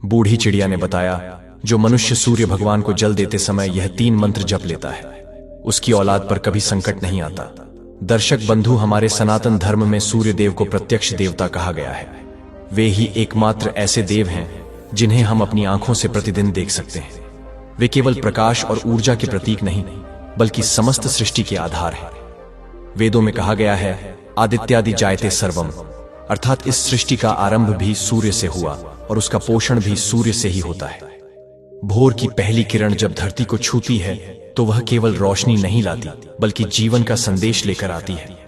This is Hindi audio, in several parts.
बूढ़ी चिड़िया ने बताया, जो मनुष्य सूर्य भगवान को जल देते समय यह 3 मंत्र जप लेता है, उसकी औलाद पर कभी संकट नहीं आता। दर्शक बंधु, हमारे सनातन धर्म में सूर्य देव को प्रत्यक्ष देवता कहा गया है। वे ही एकमात्र ऐसे देव हैं जिन्हें हम अपनी आंखों से प्रतिदिन देख सकते हैं। वे केवल प्रकाश और ऊर्जा के प्रतीक नहीं, बल्कि समस्त सृष्टि के आधार हैं। वेदों में कहा गया है, आदित्यादि जायते सर्वम, अर्थात इस सृष्टि का आरंभ भी सूर्य से हुआ और उसका पोषण भी सूर्य से ही होता है। भोर की पहली किरण जब धरती को छूती है तो वह केवल रोशनी नहीं लाती, बल्कि जीवन का संदेश लेकर आती है।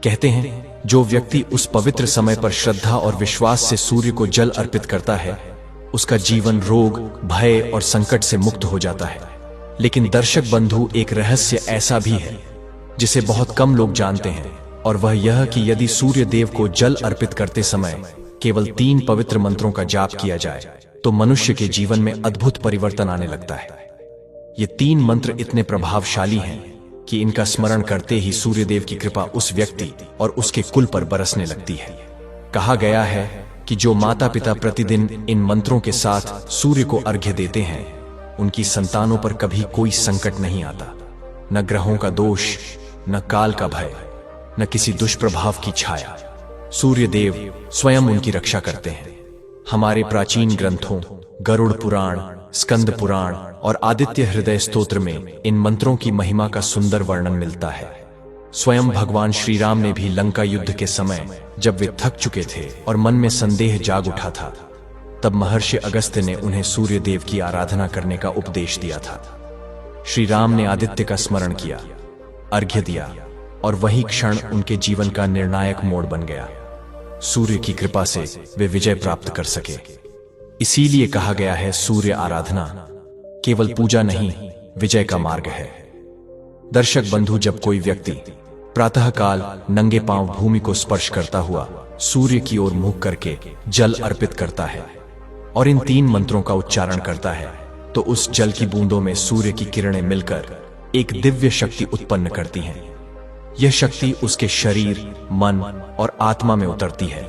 कहते हैं, जो व्यक्ति उस पवित्र समय पर श्रद्धा और विश्वास से सूर्य को जल अर्पित करता है, उसका जीवन रोग, भय और संकट से मुक्त हो जाता है। लेकिन दर्शक बंधु, एक रहस्य ऐसा भी है जिसे बहुत कम लोग जानते हैं, और वह यह कि यदि सूर्य देव को जल अर्पित करते समय केवल 3 पवित्र मंत्रों का जाप किया जाए तो मनुष्य के जीवन में अद्भुत परिवर्तन आने लगता है। ये 3 मंत्र इतने प्रभावशाली हैं कि इनका स्मरण करते ही सूर्यदेव की कृपा उस व्यक्ति और उसके कुल पर बरसने लगती है। कहा गया है कि जो माता पिता प्रतिदिन इन मंत्रों के साथ सूर्य को अर्घ्य देते हैं, उनकी संतानों पर कभी कोई संकट नहीं आता। न ग्रहों का दोष, न काल का भय, न किसी दुष्प्रभाव की छाया। सूर्यदेव स्वयं उनकी रक्षा करते हैं। हमारे प्राचीन ग्रंथों गरुड़ पुराण, स्कंद पुराण और आदित्य हृदय स्तोत्र में इन मंत्रों की महिमा का सुंदर वर्णन मिलता है। स्वयं भगवान श्री राम ने भी लंका युद्ध के समय जब वे थक चुके थे और मन में संदेह जाग उठा था, तब महर्षि अगस्त्य ने उन्हें सूर्य देव की आराधना करने का उपदेश दिया था। श्री राम ने आदित्य का स्मरण किया, अर्घ्य दिया, और वही क्षण उनके जीवन का निर्णायक मोड़ बन गया। सूर्य की कृपा से वे विजय प्राप्त कर सके। इसीलिए कहा गया है, सूर्य आराधना केवल पूजा नहीं, विजय का मार्ग है। दर्शक बंधु, जब कोई व्यक्ति प्रातःकाल नंगे पांव भूमि को स्पर्श करता हुआ सूर्य की ओर मुख करके जल अर्पित करता है और इन 3 मंत्रों का उच्चारण करता है, तो उस जल की बूंदों में सूर्य की किरणें मिलकर एक दिव्य शक्ति उत्पन्न करती हैं। यह शक्ति उसके शरीर, मन और आत्मा में उतरती है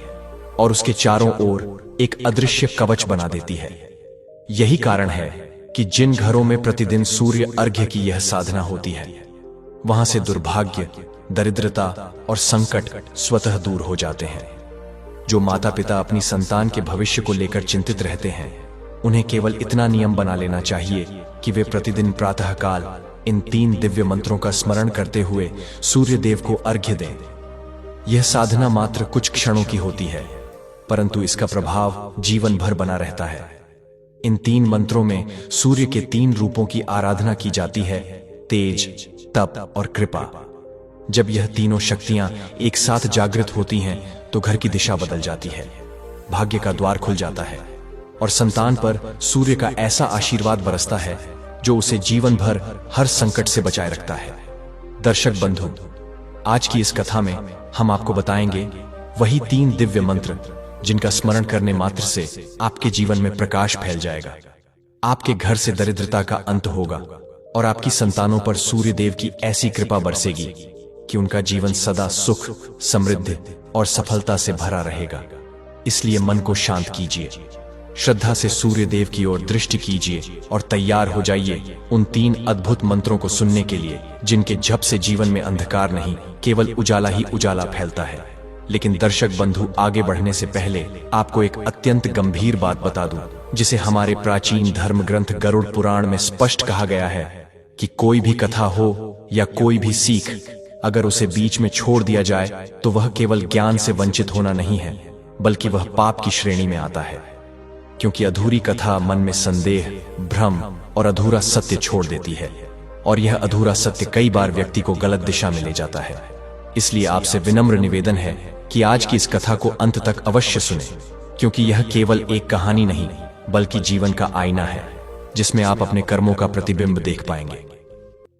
और उसके चारों ओर एक अदृश्य कवच बना देती है। यही कारण है कि जिन घरों में प्रतिदिन सूर्य अर्घ्य की यह साधना होती है, वहां से दुर्भाग्य, दरिद्रता और संकट स्वतः दूर हो जाते हैं। जो माता पिता अपनी संतान के भविष्य को लेकर चिंतित रहते हैं, उन्हें केवल इतना नियम बना लेना चाहिए कि वे प्रतिदिन प्रातःकाल इन 3 दिव्य मंत्रों का स्मरण करते हुए सूर्य देव को अर्घ्य दें। यह साधना मात्र कुछ क्षणों की होती है, परंतु इसका प्रभाव जीवन भर बना रहता है। इन 3 मंत्रों में सूर्य के 3 रूपों की आराधना की जाती है, तेज, तप और कृपा। जब यह तीनों शक्तियां एक साथ जागृत होती हैं तो घर की दिशा बदल जाती है, भाग्य का द्वार खुल जाता है और संतान पर सूर्य का ऐसा आशीर्वाद बरसता है जो उसे जीवन भर हर संकट से बचाए रखता है। दर्शक बंधु, आज की इस कथा में हम आपको बताएंगे वही 3 दिव्य मंत्र जिनका स्मरण करने मात्र से आपके जीवन में प्रकाश फैल जाएगा, आपके घर से दरिद्रता का अंत होगा और आपकी संतानों पर सूर्य देव की ऐसी कृपा बरसेगी कि उनका जीवन सदा सुख, समृद्धि और सफलता से भरा रहेगा। इसलिए मन को शांत कीजिए, श्रद्धा से सूर्य देव की ओर दृष्टि कीजिए और तैयार हो जाइए उन 3 अद्भुत मंत्रों को सुनने के लिए, जिनके जप से जीवन में अंधकार नहीं, केवल उजाला ही उजाला फैलता है। लेकिन दर्शक बंधु, आगे बढ़ने से पहले आपको एक अत्यंत गंभीर बात बता दूं, जिसे हमारे प्राचीन धर्म ग्रंथ गरुड़ पुराण में स्पष्ट कहा गया है कि कोई भी कथा हो या कोई भी सीख, अगर उसे बीच में छोड़ दिया जाए तो वह केवल ज्ञान से वंचित होना नहीं है, बल्कि वह पाप की श्रेणी में आता है। क्योंकि अधूरी कथा मन में संदेह, भ्रम और अधूरा सत्य छोड़ देती है, और यह अधूरा सत्य कई बार व्यक्ति को गलत दिशा में ले जाता है। इसलिए आपसे विनम्र निवेदन है कि आज की इस कथा को अंत तक अवश्य सुने, क्योंकि यह केवल एक कहानी नहीं, बल्कि जीवन का आईना है, जिसमें आप अपने कर्मों का प्रतिबिंब देख पाएंगे।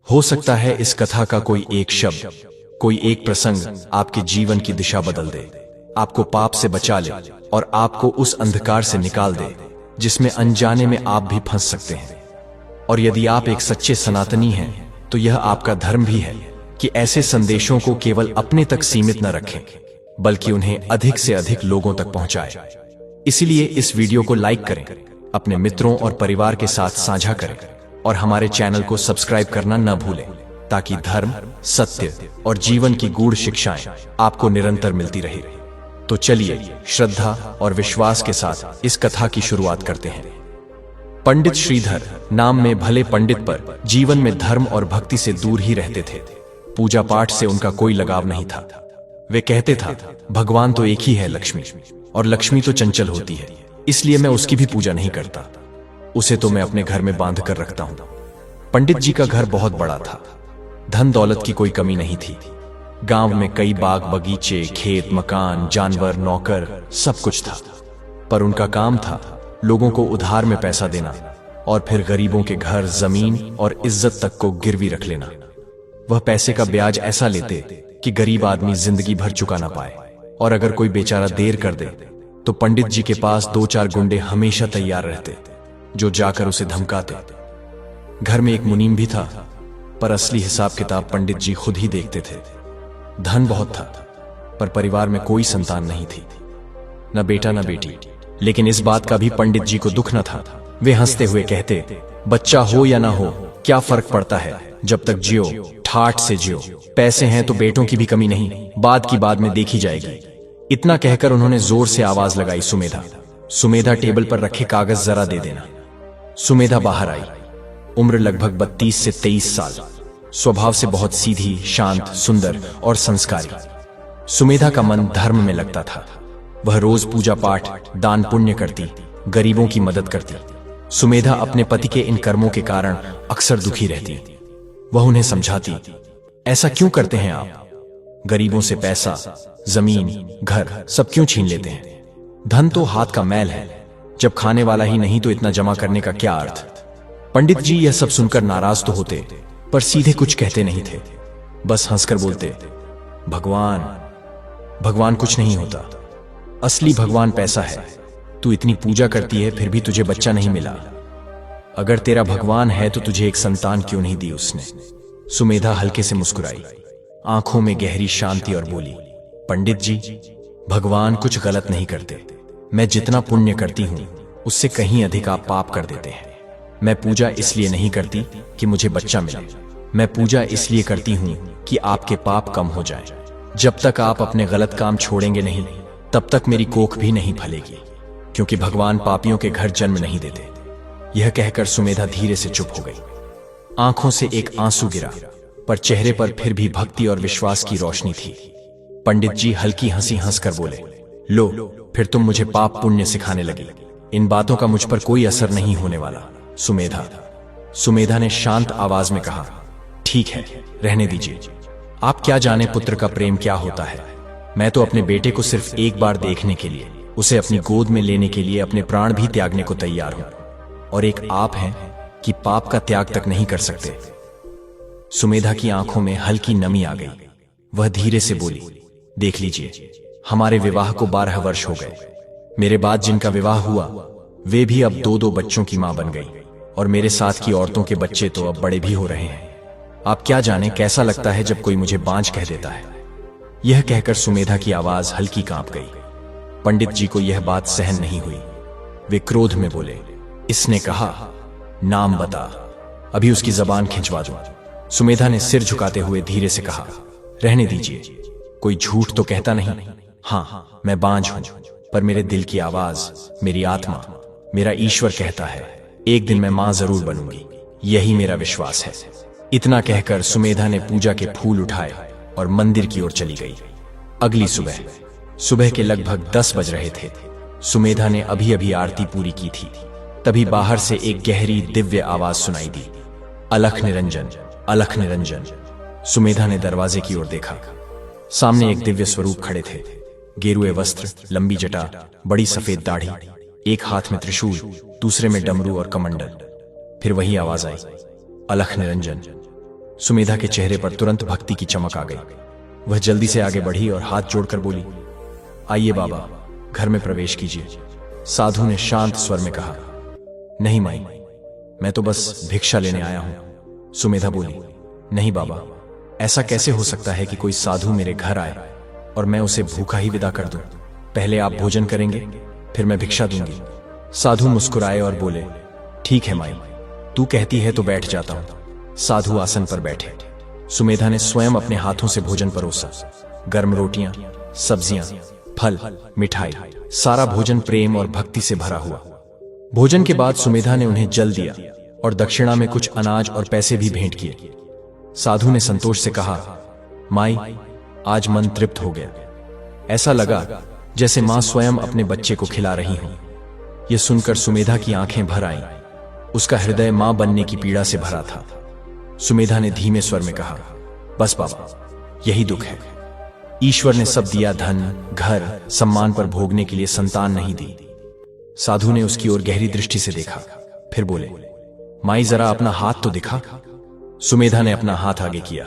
हो सकता है इस कथा का कोई एक शब्द, कोई एक प्रसंग आपके जीवन की दिशा बदल दे, आपको पाप से बचा ले और आपको उस अंधकार से निकाल दे जिसमें अनजाने में आप भी फंस सकते हैं। और यदि आप एक सच्चे सनातनी हैं, तो यह आपका धर्म भी है कि ऐसे संदेशों को केवल अपने तक सीमित न रखें, बल्कि उन्हें अधिक से अधिक लोगों तक पहुंचाएं। इसलिए इस वीडियो को लाइक करें अपने मित्रों और परिवार के साथ साझा करें और हमारे चैनल को सब्सक्राइब करना न भूलें, ताकि धर्म, सत्य और जीवन की गूढ़ शिक्षाएं आपको निरंतर मिलती रहे। तो चलिए श्रद्धा और विश्वास के साथ इस कथा की शुरुआत करते हैं। पंडित श्रीधर नाम में भले पंडित पर जीवन में धर्म और भक्ति से दूर ही रहते थे। पूजा पाठ से उनका कोई लगाव नहीं था। वे कहते था, भगवान तो एक ही है लक्ष्मी, और लक्ष्मी तो चंचल होती है, इसलिए मैं उसकी भी पूजा नहीं करता। उसे तो मैं अपने घर में बांध कर रखता हूं। पंडित जी का घर बहुत बड़ा था। धन दौलत की कोई कमी नहीं थी। गांव में कई बाग बगीचे, खेत, मकान, जानवर, नौकर, सब कुछ था। पर उनका काम था लोगों को उधार में पैसा देना और फिर गरीबों के घर, जमीन और इज्जत तक को गिरवी रख लेना। वह पैसे का ब्याज ऐसा लेते कि गरीब आदमी जिंदगी भर चुका ना पाए, और अगर कोई बेचारा देर कर दे तो पंडित जी के पास 2-4 गुंडे हमेशा तैयार रहते, जो जाकर उसे धमकाते। घर में एक मुनीम भी था, पर असली हिसाब किताब पंडित जी खुद ही देखते थे। धन बहुत था, पर परिवार में कोई संतान नहीं थी, न बेटा न बेटी। लेकिन इस बात का भी पंडित जी को दुख न था। वे हंसते हुए कहते, बच्चा हो या ना हो, क्या फर्क पड़ता है, जब तक जियो ठाठ से जियो। पैसे हैं तो बेटों की भी कमी नहीं, बाद की बाद में देखी जाएगी। इतना कहकर उन्होंने जोर से आवाज लगाई, सुमेधा, सुमेधा, टेबल पर रखे कागज जरा दे देना। सुमेधा बाहर आई। उम्र लगभग 32 से 23 साल। स्वभाव से बहुत सीधी, शांत, सुंदर और संस्कारी। सुमेधा का मन धर्म में लगता था। वह रोज पूजा पाठ, दान पुण्य करती, गरीबों की मदद करती। सुमेधा अपने पति के इन कर्मों के कारण अक्सर दुखी रहती। वह उन्हें समझाती, ऐसा क्यों करते हैं आप? गरीबों से पैसा, जमीन, घर सब क्यों छीन लेते हैं? धन तो हाथ का मैल है, जब खाने वाला ही नहीं तो इतना जमा करने का क्या अर्थ? पंडित जी यह सब सुनकर नाराज तो होते, पर सीधे कुछ कहते नहीं थे। बस हंसकर बोलते, भगवान कुछ नहीं होता। असली भगवान पैसा है। तू इतनी पूजा करती है, फिर भी तुझे बच्चा नहीं मिला। अगर तेरा भगवान है तो तुझे एक संतान क्यों नहीं दी उसने? सुमेधा हल्के से मुस्कुराई, आंखों में गहरी शांति, और बोली, पंडित जी, भगवान कुछ गलत नहीं करते। मैं जितना पुण्य करती हूं उससे कहीं अधिक आप पाप कर देते हैं। मैं पूजा इसलिए नहीं करती कि मुझे बच्चा मिले, मैं पूजा इसलिए करती हूं कि आपके पाप कम हो जाए। जब तक आप अपने गलत काम छोड़ेंगे नहीं, तब तक मेरी कोख भी नहीं फलेगी, क्योंकि भगवान पापियों के घर जन्म नहीं देते। यह कहकर सुमेधा धीरे से चुप हो गई। आंखों से एक आंसू गिरा, पर चेहरे पर फिर भी भक्ति और विश्वास की रोशनी थी। पंडित जी हल्की हंसी हंसकर बोले, लो, फिर तुम मुझे पाप पुण्य सिखाने लगी। इन बातों का मुझ पर कोई असर नहीं होने वाला, सुमेधा। सुमेधा ने शांत आवाज में कहा, ठीक है, रहने दीजिए। आप क्या जाने पुत्र का प्रेम क्या होता है। मैं तो अपने बेटे को सिर्फ एक बार देखने के लिए, उसे अपनी गोद में लेने के लिए अपने प्राण भी त्यागने को तैयार हूं, और एक आप हैं कि पाप का त्याग तक नहीं कर सकते। सुमेधा की आंखों में हल्की नमी आ गई। वह धीरे से बोली, देख लीजिए, हमारे विवाह को 12 वर्ष हो गए। मेरे बाद जिनका विवाह हुआ वे भी अब 2-2 बच्चों की मां बन गई, और मेरे साथ की औरतों के बच्चे तो अब बड़े भी हो रहे हैं। आप क्या जाने कैसा लगता है जब कोई मुझे बांझ कह देता है। यह कहकर सुमेधा की आवाज हल्की कांप गई। पंडित जी को यह बात सहन नहीं हुई। वे क्रोध में बोले, इसने कहा, नाम बता, अभी उसकी जबान खिंचवा दूं। सुमेधा ने सिर झुकाते हुए धीरे से कहा, रहने दीजिए, कोई झूठ तो कहता नहीं। हाँ, मैं बांझ हूं, पर मेरे दिल की आवाज, मेरी आत्मा, मेरा ईश्वर कहता है, एक दिन मैं मां जरूर बनूंगी। यही मेरा विश्वास है। इतना कहकर सुमेधा ने पूजा के फूल उठाए और मंदिर की ओर चली गई। अगली सुबह के लगभग 10 बज रहे थे। सुमेधा ने अभी अभी आरती पूरी की थी, तभी बाहर से एक गहरी दिव्य आवाज सुनाई दी, अलख निरंजन, अलख निरंजन। सुमेधा ने दरवाजे की ओर देखा। सामने एक दिव्य स्वरूप खड़े थे। गेरुए वस्त्र, लंबी जटा, बड़ी सफेद दाढ़ी, एक हाथ में त्रिशूल, दूसरे में डमरू और कमंडल। फिर वही आवाज आई, अलख निरंजन। सुमेधा के चेहरे पर तुरंत भक्ति की चमक आ गई। वह जल्दी से आगे बढ़ी और हाथ जोड़कर बोली, आइए बाबा, घर में प्रवेश कीजिए। साधु ने शांत स्वर में कहा, नहीं माई, मैं तो बस भिक्षा लेने आया हूं। सुमेधा बोली, नहीं बाबा, ऐसा कैसे हो सकता है कि कोई साधु मेरे घर आए और मैं उसे भूखा ही विदा कर दूं? पहले आप भोजन करेंगे, फिर मैं भिक्षा दूंगी। साधु मुस्कुराए और बोले, ठीक है माई, तू कहती है तो बैठ जाता हूं। साधु आसन पर बैठे। सुमेधा ने स्वयं अपने हाथों से भोजन परोसा। गर्म रोटियां, सब्जियां, फल, मिठाई, सारा भोजन प्रेम और भक्ति से भरा हुआ। भोजन के बाद सुमेधा ने उन्हें जल दिया और दक्षिणा में कुछ अनाज और पैसे भी भेंट किए। साधु ने संतोष से कहा, माई, आज मन तृप्त हो गया। ऐसा लगा जैसे मां स्वयं अपने बच्चे को खिला रही हो। यह सुनकर सुमेधा की आंखें भर आईं। उसका हृदय मां बनने की पीड़ा से भरा था। सुमेधा ने धीमे स्वर में कहा, बस बाबा, यही दुख है। ईश्वर ने सब दिया, धन, घर, सम्मान पर भोगने के लिए संतान नहीं दी। साधु ने उसकी ओर गहरी दृष्टि से देखा, फिर बोले, माई जरा अपना हाथ तो दिखा। सुमेधा ने अपना हाथ आगे किया।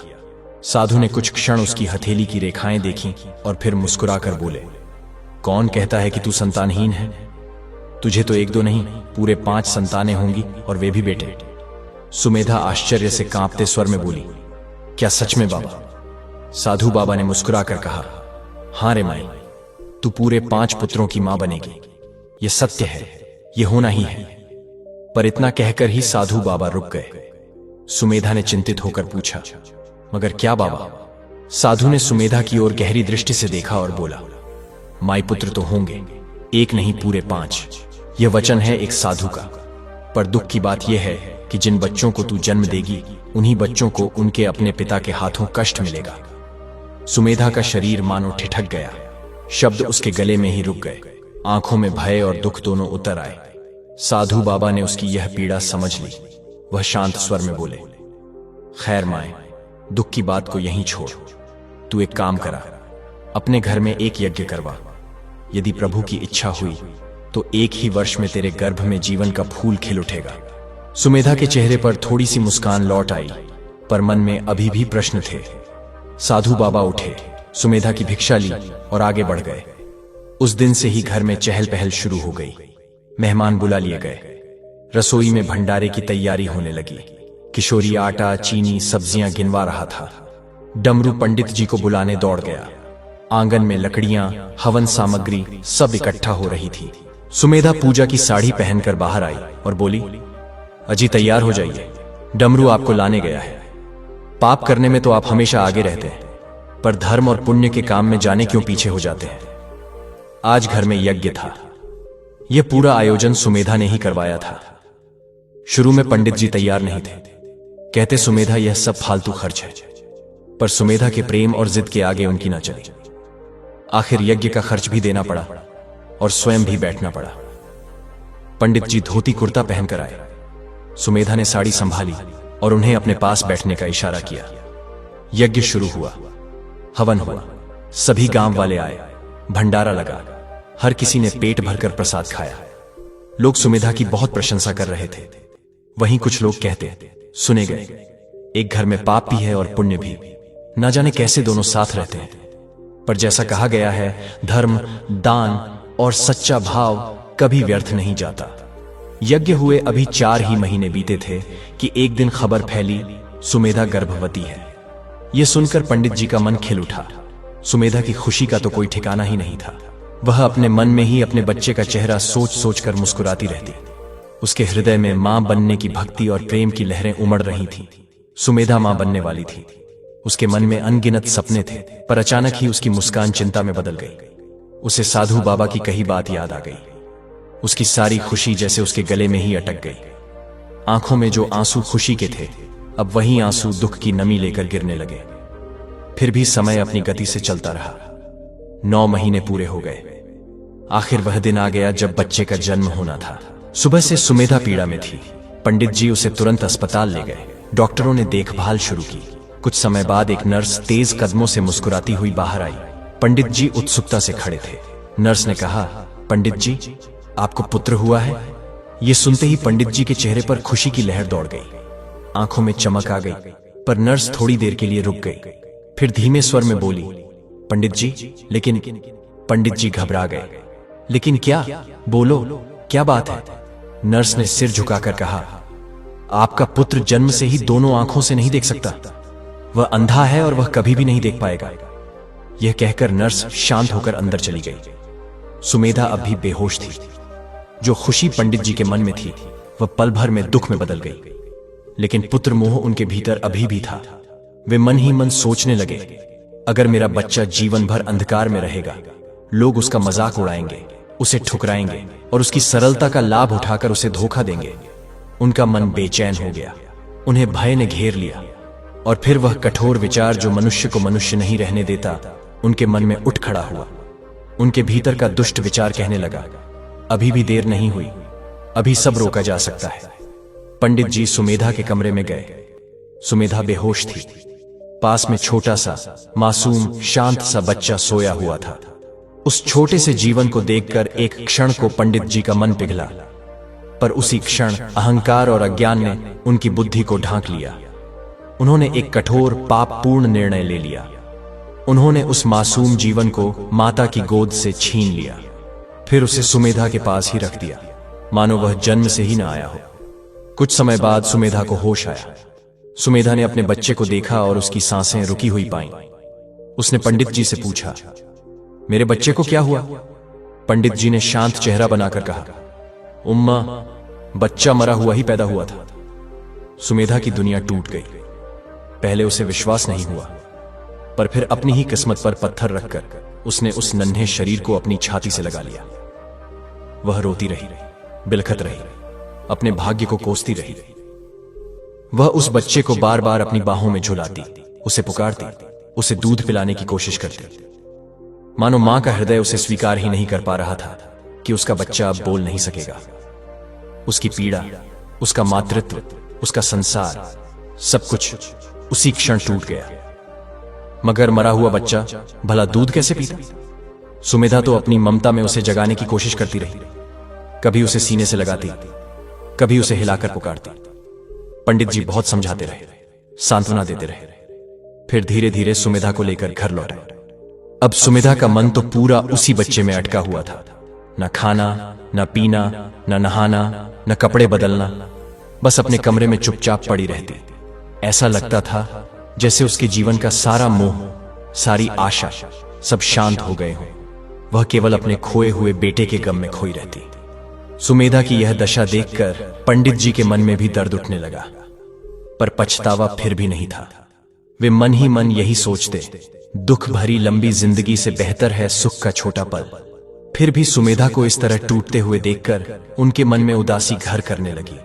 साधु ने कुछ क्षण उसकी हथेली की रेखाएं देखी और फिर मुस्कुराकर बोले, कौन कहता है कि तू संतानहीन है? तुझे तो एक दो नहीं, पूरे 5 संतानें होंगी, और वे भी बेटे। सुमेधा आश्चर्य से कांपते स्वर में बोली, क्या सच में बाबा? साधु बाबा ने मुस्कुराकर कहा, हां रे माई, तू पूरे 5 पुत्रों की मां बनेगी। यह सत्य है, यह होना ही है। पर इतना कहकर ही साधु बाबा रुक गए। सुमेधा ने चिंतित होकर पूछा, मगर क्या बाबा? साधु ने सुमेधा की ओर गहरी दृष्टि से देखा और बोला, माई, पुत्र तो होंगे, एक नहीं पूरे 5। यह वचन है एक साधु का। पर दुख की बात यह है कि जिन बच्चों को तू जन्म देगी, उन्हीं बच्चों को उनके अपने पिता के हाथों कष्ट मिलेगा। सुमेधा का शरीर मानो ठिठक गया। शब्द उसके गले में ही रुक गए। आंखों में भय और दुख दोनों उतर आए। साधु बाबा ने उसकी यह पीड़ा समझ ली। वह शांत स्वर में बोले, खैर माए, दुख की बात को यहीं छोड़। तू एक काम करा, अपने घर में एक यज्ञ करवा। यदि प्रभु की इच्छा हुई तो एक ही वर्ष में तेरे गर्भ में जीवन का फूल खिल उठेगा। सुमेधा के चेहरे पर थोड़ी सी मुस्कान लौट आई, पर मन में अभी भी प्रश्न थे। साधु बाबा उठे, सुमेधा की भिक्षा ली और आगे बढ़ गए। उस दिन से ही घर में चहल पहल शुरू हो गई। मेहमान बुला लिए गए। रसोई में भंडारे की तैयारी होने लगी। किशोरी आटा, चीनी, सब्जियां गिनवा रहा था। डमरू पंडित जी को बुलाने दौड़ गया। आंगन में लकड़ियां, हवन सामग्री सब इकट्ठा हो रही थी। सुमेधा पूजा की साड़ी पहनकर बाहर आई और बोली, अजी तैयार हो जाइए, डमरू आपको लाने गया है। पाप करने में तो आप हमेशा आगे रहते हैं, पर धर्म और पुण्य के काम में जाने क्यों पीछे हो जाते हैं? आज घर में यज्ञ था। यह पूरा आयोजन सुमेधा ने ही करवाया था। शुरू में पंडित जी तैयार नहीं थे। कहते सुमेधा यह सब फालतू खर्च है, पर सुमेधा के प्रेम और जिद के आगे उनकी ना चली। आखिर यज्ञ का खर्च भी देना पड़ा और स्वयं भी बैठना पड़ा। पंडित जी धोती कुर्ता पहनकर आए। सुमेधा ने साड़ी संभाली और उन्हें अपने पास बैठने का इशारा किया। यज्ञ शुरू हुआ। हवन हुआ। सभी गांव वाले आए। भंडारा लगा। हर किसी ने पेट भरकर प्रसाद खाया। लोग सुमेधा की बहुत प्रशंसा कर रहे थे। वहीं कुछ लोग कहते, सुने गए, एक घर में पाप भी है और पुण्य भी, ना जाने कैसे दोनों साथ रहते हैं। पर जैसा कहा गया है, धर्म, दान और सच्चा भाव कभी व्यर्थ नहीं जाता। यज्ञ हुए अभी 4 ही महीने बीते थे कि एक दिन खबर फैली, सुमेधा गर्भवती है। यह सुनकर पंडित जी का मन खिल उठा। सुमेधा की खुशी का तो कोई ठिकाना ही नहीं था। वह अपने मन में ही अपने बच्चे का चेहरा सोच सोच कर मुस्कुराती रहती। उसके हृदय में मां बनने की भक्ति और प्रेम की लहरें उमड़ रही थीं। सुमेधा मां बनने वाली थी। उसके मन में अनगिनत सपने थे, पर अचानक ही उसकी मुस्कान चिंता में बदल गई। उसे साधु बाबा की कही बात याद आ गई। उसकी सारी खुशी जैसे उसके गले में ही अटक गई। आंखों में जो आंसू खुशी के थे, अब वही आंसू दुख की नमी लेकर गिरने लगे। फिर भी समय अपनी गति से चलता रहा। 9 महीने पूरे हो गए। आखिर वह दिन आ गया जब बच्चे का जन्म होना था। सुबह से सुमेधा पीड़ा में थी। पंडित जी उसे तुरंत अस्पताल ले गए। डॉक्टरों ने देखभाल शुरू की। कुछ समय बाद एक नर्स तेज कदमों से मुस्कुराती हुई बाहर आई। पंडित जी उत्सुकता से खड़े थे। नर्स ने कहा, पंडित जी, आपको पुत्र हुआ है? यह सुनते ही पंडित जी के चेहरे पर खुशी की लहर दौड़ गई। आंखों में चमक आ गई, पर नर्स थोड़ी देर के लिए रुक गई। फिर धीमे स्वर में बोली, पंडित जी, लेकिन। पंडित जी घबरा गए। लेकिन क्या? बोलो, क्या बात है? नर्स ने सिर झुकाकर कहा, आपका पुत्र जन्म से ही दोनों आंखों से नहीं देख सकता। वह अंधा है और वह कभी भी नहीं देख पाएगा। यह कहकर नर्स शांत होकर अंदर चली गई। सुमेधा अब भी बेहोश थी। जो खुशी पंडित जी के मन में थी वह पल भर में दुख में बदल गई। लेकिन पुत्र मोह उनके भीतर अभी भी था। वे मन ही मन सोचने लगे, अगर मेरा बच्चा जीवन भर अंधकार में रहेगा, लोग उसका मजाक उड़ाएंगे, उसे ठुकराएंगे और उसकी सरलता का लाभ उठाकर उसे धोखा देंगे। उनका मन बेचैन हो गया, उन्हें भय ने घेर लिया और फिर वह कठोर विचार जो मनुष्य को मनुष्य नहीं रहने देता, उनके मन में उठ खड़ा हुआ। उनके भीतर का दुष्ट विचार कहने लगा, अभी भी देर नहीं हुई, अभी सब रोका जा सकता है। पंडित जी सुमेधा के कमरे में गए। सुमेधा बेहोश थी। पास में छोटा सा मासूम शांत सा बच्चा सोया हुआ था। उस छोटे से जीवन को देखकर एक क्षण को पंडित जी का मन पिघला, पर उसी क्षण अहंकार और अज्ञान ने उनकी बुद्धि को ढांक लिया। उन्होंने एक कठोर पापपूर्ण निर्णय ले लिया। उन्होंने उस मासूम जीवन को माता की गोद से छीन लिया, फिर उसे सुमेधा के पास ही रख दिया, मानो वह जन्म से ही न आया हो। कुछ समय बाद सुमेधा को होश आया। सुमेधा ने अपने बच्चे को देखा और उसकी सांसें रुकी हुई पाईं। उसने पंडित जी से पूछा, मेरे बच्चे को क्या हुआ? पंडित जी ने शांत चेहरा बनाकर कहा, उम्मा, बच्चा मरा हुआ ही पैदा हुआ था। सुमेधा की दुनिया टूट गई। पहले उसे विश्वास नहीं हुआ, पर फिर अपनी ही किस्मत पर पत्थर रखकर उसने उस नन्हे शरीर को अपनी छाती से लगा लिया। वह रोती रही, बिलखत रही, अपने भाग्य को कोसती रही। वह उस बच्चे को बार बार अपनी बाहों में झुलाती, उसे पुकारती, उसे दूध पिलाने की कोशिश करती, मानो मां का हृदय उसे स्वीकार ही नहीं कर पा रहा था कि उसका बच्चा अब बोल नहीं सकेगा। उसकी पीड़ा, उसका मातृत्व, उसका संसार, सब कुछ उसी क्षण टूट गया। मगर मरा हुआ बच्चा भला दूध कैसे पीता? सुमेधा तो अपनी ममता में उसे जगाने की कोशिश करती रही। कभी उसे सीने से लगाती, कभी उसे हिलाकर पुकारती। पंडित जी बहुत समझाते रहे, सांत्वना देते रहे, फिर धीरे धीरे सुमेधा को लेकर घर लौटे। अब सुमेधा का मन तो पूरा उसी बच्चे में अटका हुआ था। न खाना, न पीना, न नहाना, न कपड़े बदलना, बस अपने कमरे में चुपचाप पड़ी रहती। ऐसा लगता था जैसे उसके जीवन का सारा मोह, सारी आशा सब शांत हो गए हों। वह केवल अपने खोए हुए बेटे के गम में खोई रहती। सुमेधा की यह दशा देखकर पंडित जी के मन में भी दर्द उठने लगा, पर पछतावा फिर भी नहीं था। वे मन ही मन यही सोचते, दुख भरी लंबी जिंदगी से बेहतर है सुख का छोटा पल। फिर भी सुमेधा को इस तरह टूटते हुए देखकर उनके मन में उदासी घर करने लगी।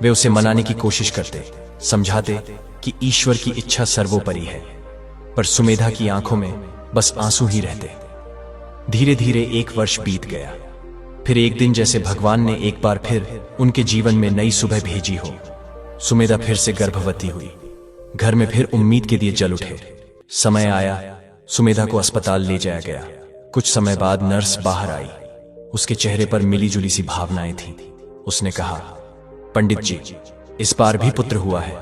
वे उसे मनाने की कोशिश करते, समझाते कि ईश्वर की इच्छा सर्वोपरि है, पर सुमेधा की आंखों में बस आंसू ही रहते। धीरे धीरे 1 वर्ष बीत गया। फिर एक दिन जैसे भगवान ने एक बार फिर उनके जीवन में नई सुबह भेजी हो। सुमेधा फिर से गर्भवती हुई। घर में फिर उम्मीद के दिए जल उठे। समय आया, सुमेधा को अस्पताल ले जाया गया। कुछ समय बाद नर्स बाहर आई। उसके चेहरे पर मिली जुली सी भावनाएं थीं। उसने कहा, पंडित जी, इस बार भी पुत्र हुआ है।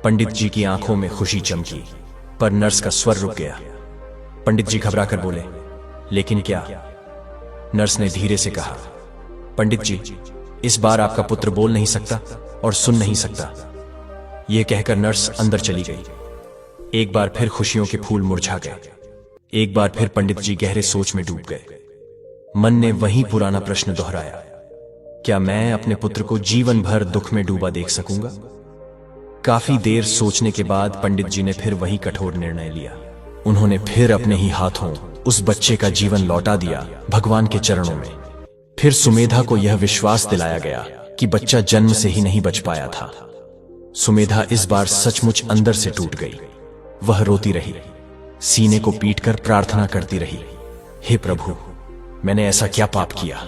पंडित जी की आंखों में खुशी चमकी, पर नर्स का स्वर रुक गया। पंडित जी घबरा कर बोले, लेकिन क्या? नर्स ने धीरे से कहा, पंडित जी, इस बार आपका पुत्र बोल नहीं सकता और सुन नहीं सकता। यह कहकर नर्स अंदर चली गई। एक बार फिर खुशियों के फूल मुरझा गए। एक बार फिर पंडित जी गहरे सोच में डूब गए। मन ने वही पुराना प्रश्न दोहराया, क्या मैं अपने पुत्र को जीवन भर दुख में डूबा देख सकूंगा? काफी देर सोचने के बाद पंडित जी ने फिर वही कठोर निर्णय लिया। उन्होंने फिर अपने ही हाथों उस बच्चे का जीवन लौटा दिया भगवान के चरणों में। फिर सुमेधा को यह विश्वास दिलाया गया कि बच्चा जन्म से ही नहीं बच पाया था। सुमेधा इस बार सचमुच अंदर से टूट गई। वह रोती रही, सीने को पीटकर प्रार्थना करती रही, हे प्रभु, मैंने ऐसा क्या पाप किया?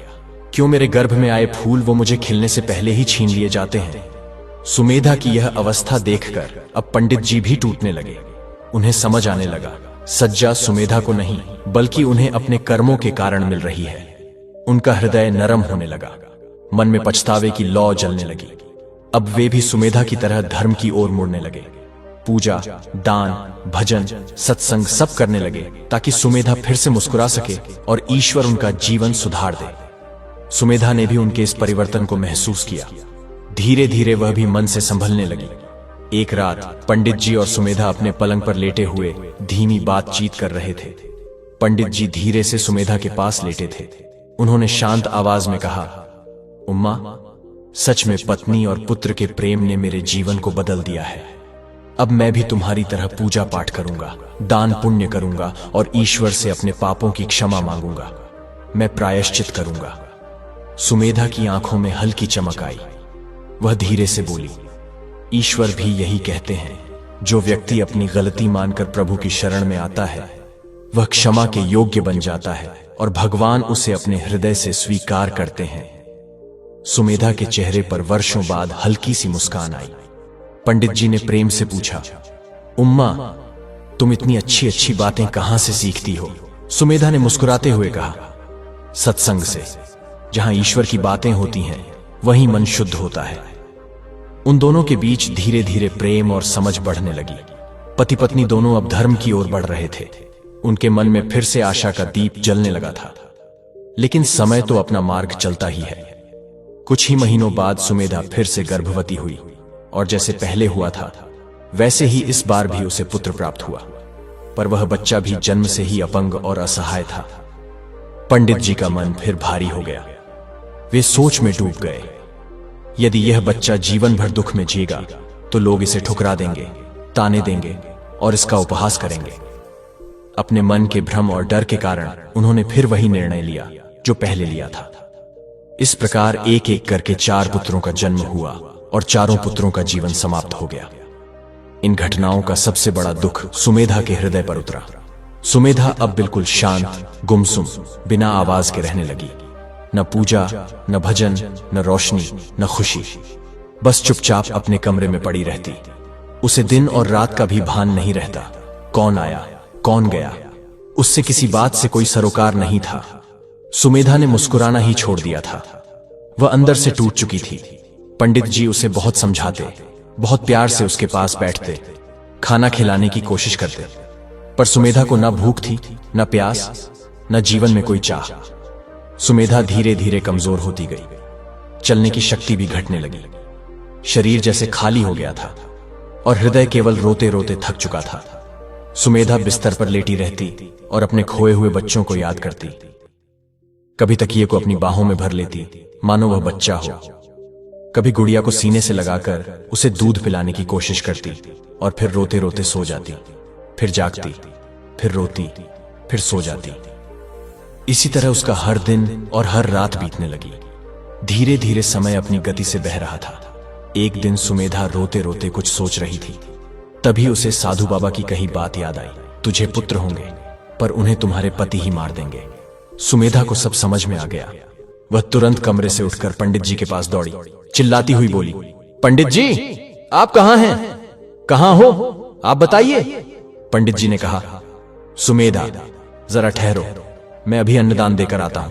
क्यों मेरे गर्भ में आए फूल वो मुझे खिलने से पहले ही छीन लिए जाते हैं? सुमेधा की यह अवस्था देखकर अब पंडित जी भी टूटने लगे। उन्हें समझ आने लगा, सज्जा सुमेधा को नहीं बल्कि उन्हें अपने कर्मों के कारण मिल रही है। उनका हृदय नरम होने लगा। मन में पछतावे की लौ जलने लगी। अब वे भी सुमेधा की तरह धर्म की ओर मुड़ने लगे। पूजा, दान, भजन, सत्संग सब करने लगे ताकि सुमेधा फिर से मुस्कुरा सके और ईश्वर उनका जीवन सुधार दे। सुमेधा ने भी उनके इस परिवर्तन को महसूस किया। धीरे धीरे वह भी मन से संभलने लगी। एक रात पंडित जी और सुमेधा अपने पलंग पर लेटे हुए धीमी बातचीत कर रहे थे। पंडित जी धीरे से सुमेधा के पास लेटे थे। उन्होंने शांत आवाज में कहा, उम्मा, सच में पत्नी और पुत्र के प्रेम ने मेरे जीवन को बदल दिया है। अब मैं भी तुम्हारी तरह पूजा पाठ करूंगा, दान पुण्य करूंगा और ईश्वर से अपने पापों की क्षमा मांगूंगा। मैं प्रायश्चित करूंगा। सुमेधा की आंखों में हल्की चमक आई। वह धीरे से बोली, ईश्वर भी यही कहते हैं, जो व्यक्ति अपनी गलती मानकर प्रभु की शरण में आता है वह क्षमा के योग्य बन जाता है और भगवान उसे अपने हृदय से स्वीकार करते हैं। सुमेधा के चेहरे पर वर्षों बाद हल्की सी मुस्कान आई। पंडित जी ने प्रेम से पूछा, उम्मा, तुम इतनी अच्छी अच्छी बातें कहां से सीखती हो? सुमेधा ने मुस्कुराते हुए कहा, सत्संग से। जहां ईश्वर की बातें होती हैं वहीं मन शुद्ध होता है। उन दोनों के बीच धीरे धीरे प्रेम और समझ बढ़ने लगी। पति पत्नी दोनों अब धर्म की ओर बढ़ रहे थे। उनके मन में फिर से आशा का दीप जलने लगा था। लेकिन समय तो अपना मार्ग चलता ही है। कुछ ही महीनों बाद सुमेधा फिर से गर्भवती हुई और जैसे पहले हुआ था वैसे ही इस बार भी उसे पुत्र प्राप्त हुआ। पर वह बच्चा भी जन्म से ही अपंग और असहाय था। पंडित जी का मन फिर भारी हो गया। वे सोच में डूब गए। यदि यह बच्चा जीवन भर दुख में जिएगा तो लोग इसे ठुकरा देंगे, ताने देंगे और इसका उपहास करेंगे। अपने मन के भ्रम और डर के कारण उन्होंने फिर वही निर्णय लिया जो पहले लिया था। इस प्रकार एक एक करके 4 पुत्रों का जन्म हुआ और चारों पुत्रों का जीवन समाप्त हो गया। इन घटनाओं का सबसे बड़ा दुख सुमेधा के हृदय पर उतरा। सुमेधा अब बिल्कुल शांत, गुमसुम, बिना आवाज के रहने लगी। न पूजा, न भजन, न रोशनी, न खुशी। बस चुपचाप अपने कमरे में पड़ी रहती। उसे दिन और रात का भी भान नहीं रहता। कौन आया, कौन गया, उससे किसी बात से कोई सरोकार नहीं था। सुमेधा ने मुस्कुराना ही छोड़ दिया था। वह अंदर से टूट चुकी थी। पंडित जी उसे बहुत समझाते, बहुत प्यार से उसके पास बैठते, खाना खिलाने की कोशिश करते, पर सुमेधा को न भूख थी, न प्यास, न जीवन में कोई चाह। सुमेधा धीरे धीरे कमजोर होती गई। चलने की शक्ति भी घटने लगी। शरीर जैसे खाली हो गया था और हृदय केवल रोते रोते थक चुका था। सुमेधा बिस्तर पर लेटी रहती और अपने खोए हुए बच्चों को याद करती। कभी तकिए को अपनी बाहों में भर लेती, मानो वह बच्चा हो। कभी गुड़िया को सीने से लगाकर उसे दूध पिलाने की कोशिश करती और फिर रोते रोते सो जाती, फिर जागती, फिर रोती, फिर सो जाती। इसी तरह उसका हर दिन और हर रात बीतने लगी। धीरे धीरे समय अपनी गति से बह रहा था। एक दिन सुमेधा रोते रोते कुछ सोच रही थी। तभी उसे साधु बाबा की कही बात याद आई, तुझे पुत्र होंगे पर उन्हें तुम्हारे पति ही मार देंगे। सुमेधा को सब समझ में आ गया। वह तुरंत कमरे से उठकर पंडित जी के पास दौड़ी, चिल्लाती हुई बोली, पंडित जी, आप कहां हैं? कहां हो? आप बताइए। पंडित जी ने कहा, सुमेधा, जरा ठहरो, मैं अभी अन्नदान देकर आता हूं।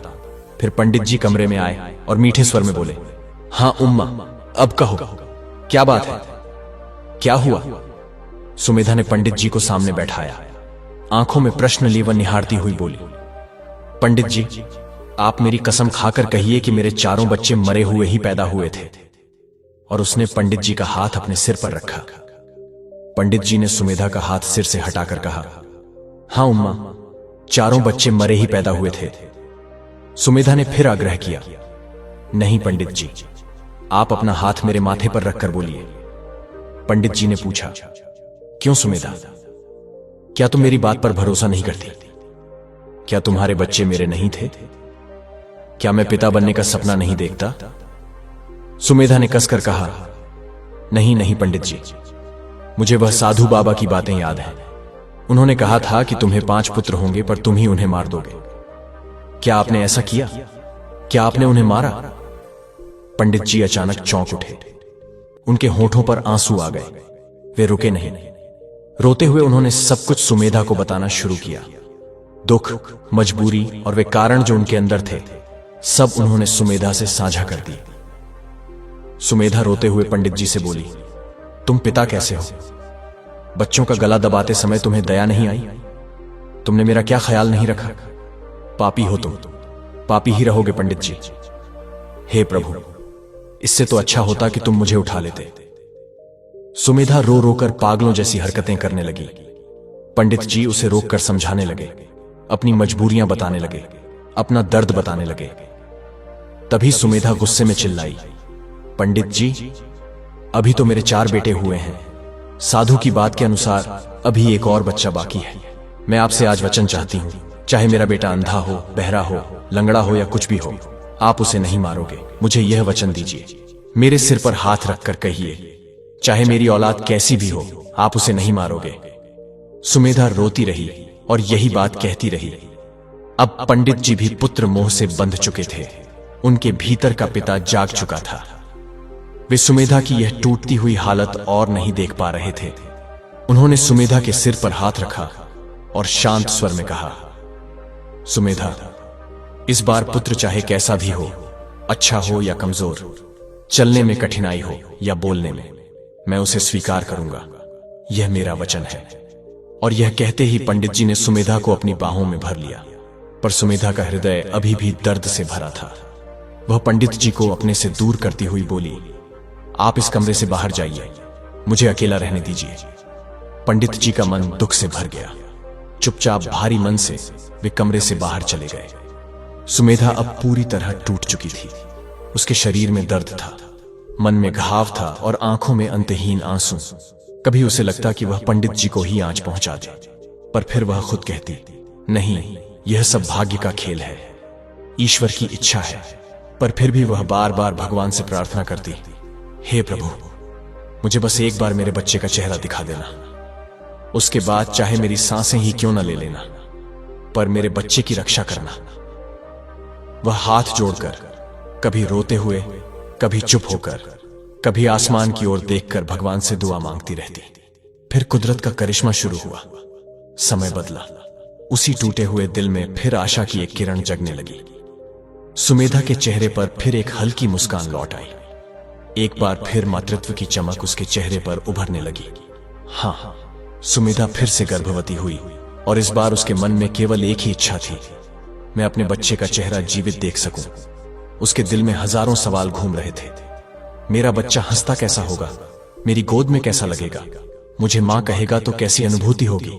फिर पंडित जी कमरे में आए और मीठे स्वर में बोले, हां उम्मा, अब कहो, क्या बात है, क्या हुआ? सुमेधा ने पंडित जी को सामने बैठाया। आंखों में प्रश्न लिए वह निहारती हुई बोली, पंडित जी, आप मेरी कसम खाकर कहिए कि मेरे चारों बच्चे मरे हुए ही पैदा हुए थे। और उसने पंडित जी का हाथ अपने सिर पर रखा। पंडित जी ने सुमेधा का हाथ सिर से हटाकर कहा, हां उम्मा, चारों बच्चे मरे ही पैदा हुए थे। सुमेधा ने फिर आग्रह किया, नहीं पंडित जी, आप अपना हाथ मेरे माथे पर रखकर बोलिए। पंडित जी ने पूछा, क्यों सुमेधा, क्या तुम मेरी बात पर भरोसा नहीं करती? क्या तुम्हारे बच्चे मेरे नहीं थे? क्या मैं पिता बनने का सपना नहीं देखता? सुमेधा ने कसकर कहा, नहीं नहीं पंडित जी, मुझे वह साधु बाबा की बातें याद हैं। उन्होंने कहा था कि तुम्हें 5 पुत्र होंगे पर तुम ही उन्हें मार दोगे। क्या आपने ऐसा किया? क्या आपने उन्हें मारा? पंडित जी अचानक चौंक उठे। उनके होठों पर आंसू आ गए। वे रुके नहीं। रोते हुए उन्होंने सब कुछ सुमेधा को बताना शुरू किया। दुख, मजबूरी और वे कारण जो उनके अंदर थे, सब उन्होंने सुमेधा से साझा कर दी। सुमेधा रोते हुए पंडित जी से बोली, तुम पिता कैसे हो? बच्चों का गला दबाते समय तुम्हें दया नहीं आई? तुमने मेरा क्या ख्याल नहीं रखा? पापी हो तुम, पापी ही रहोगे पंडित जी। हे प्रभु, इससे तो अच्छा होता कि तुम मुझे उठा लेते। सुमेधा रो रोकर पागलों जैसी हरकतें करने लगी। पंडित जी उसे रोककर समझाने लगे, अपनी मजबूरियां बताने लगे, अपना दर्द बताने लगे। तभी सुमेधा गुस्से में चिल्लाई, पंडित जी, अभी तो मेरे 4 बेटे हुए हैं। साधु की बात के अनुसार अभी एक और बच्चा बाकी है। मैं आपसे आज वचन चाहती हूँ, चाहे मेरा बेटा अंधा हो, बहरा हो, लंगड़ा हो या कुछ भी हो, आप उसे नहीं मारोगे। मुझे यह वचन दीजिए। मेरे सिर पर हाथ रखकर कहिए, चाहे मेरी औलाद कैसी भी हो, आप उसे नहीं मारोगे। सुमेधा रोती रही और यही बात कहती रही। अब पंडित जी भी पुत्र मोह से बंध चुके थे। उनके भीतर का पिता जाग चुका था। वे सुमेधा की यह टूटती हुई हालत और नहीं देख पा रहे थे। उन्होंने सुमेधा के सिर पर हाथ रखा और शांत स्वर में कहा, सुमेधा, इस बार पुत्र चाहे कैसा भी हो, अच्छा हो या कमजोर, चलने में कठिनाई हो या बोलने में, मैं उसे स्वीकार करूंगा। यह मेरा वचन है। और यह कहते ही पंडित जी ने सुमेधा को अपनी बाहों में भर लिया। पर सुमेधा का हृदय अभी भी दर्द से भरा था। वह पंडित जी को अपने से दूर करती हुई बोली, आप इस कमरे से बाहर जाइए, मुझे अकेला रहने दीजिए। पंडित जी का मन दुख से भर गया। चुपचाप भारी मन से वे कमरे से बाहर चले गए। सुमेधा अब पूरी तरह टूट चुकी थी। उसके शरीर में दर्द था, मन में घाव था और आंखों में अंतहीन आंसू। कभी उसे लगता कि वह पंडित जी को ही आंच पहुंचा दे, पर फिर वह खुद कहती, नहीं, यह सब भाग्य का खेल है, ईश्वर की इच्छा है। पर फिर भी वह बार बार भगवान से प्रार्थना करती, हे प्रभु, मुझे बस एक बार मेरे बच्चे का चेहरा दिखा देना। उसके बाद चाहे मेरी सांसें ही क्यों न ले लेना, पर मेरे बच्चे की रक्षा करना। वह हाथ जोड़कर कभी रोते हुए, कभी चुप होकर, कभी आसमान की ओर देखकर भगवान से दुआ मांगती रहती। फिर कुदरत का करिश्मा शुरू हुआ। समय बदला। उसी टूटे हुए दिल में फिर आशा की एक किरण जगने लगी। सुमेधा के चेहरे पर फिर एक हल्की मुस्कान लौट आई। एक बार फिर मातृत्व की चमक उसके चेहरे पर उभरने लगी। हाँ, सुमेधा फिर से गर्भवती हुई और इस बार उसके मन में केवल एक ही इच्छा थी, मैं अपने बच्चे का चेहरा जीवित देख सकूं। उसके दिल में हजारों सवाल घूम रहे थे। मेरा बच्चा हंसता कैसा होगा, मेरी गोद में कैसा लगेगा, मुझे मां कहेगा तो कैसी अनुभूति होगी।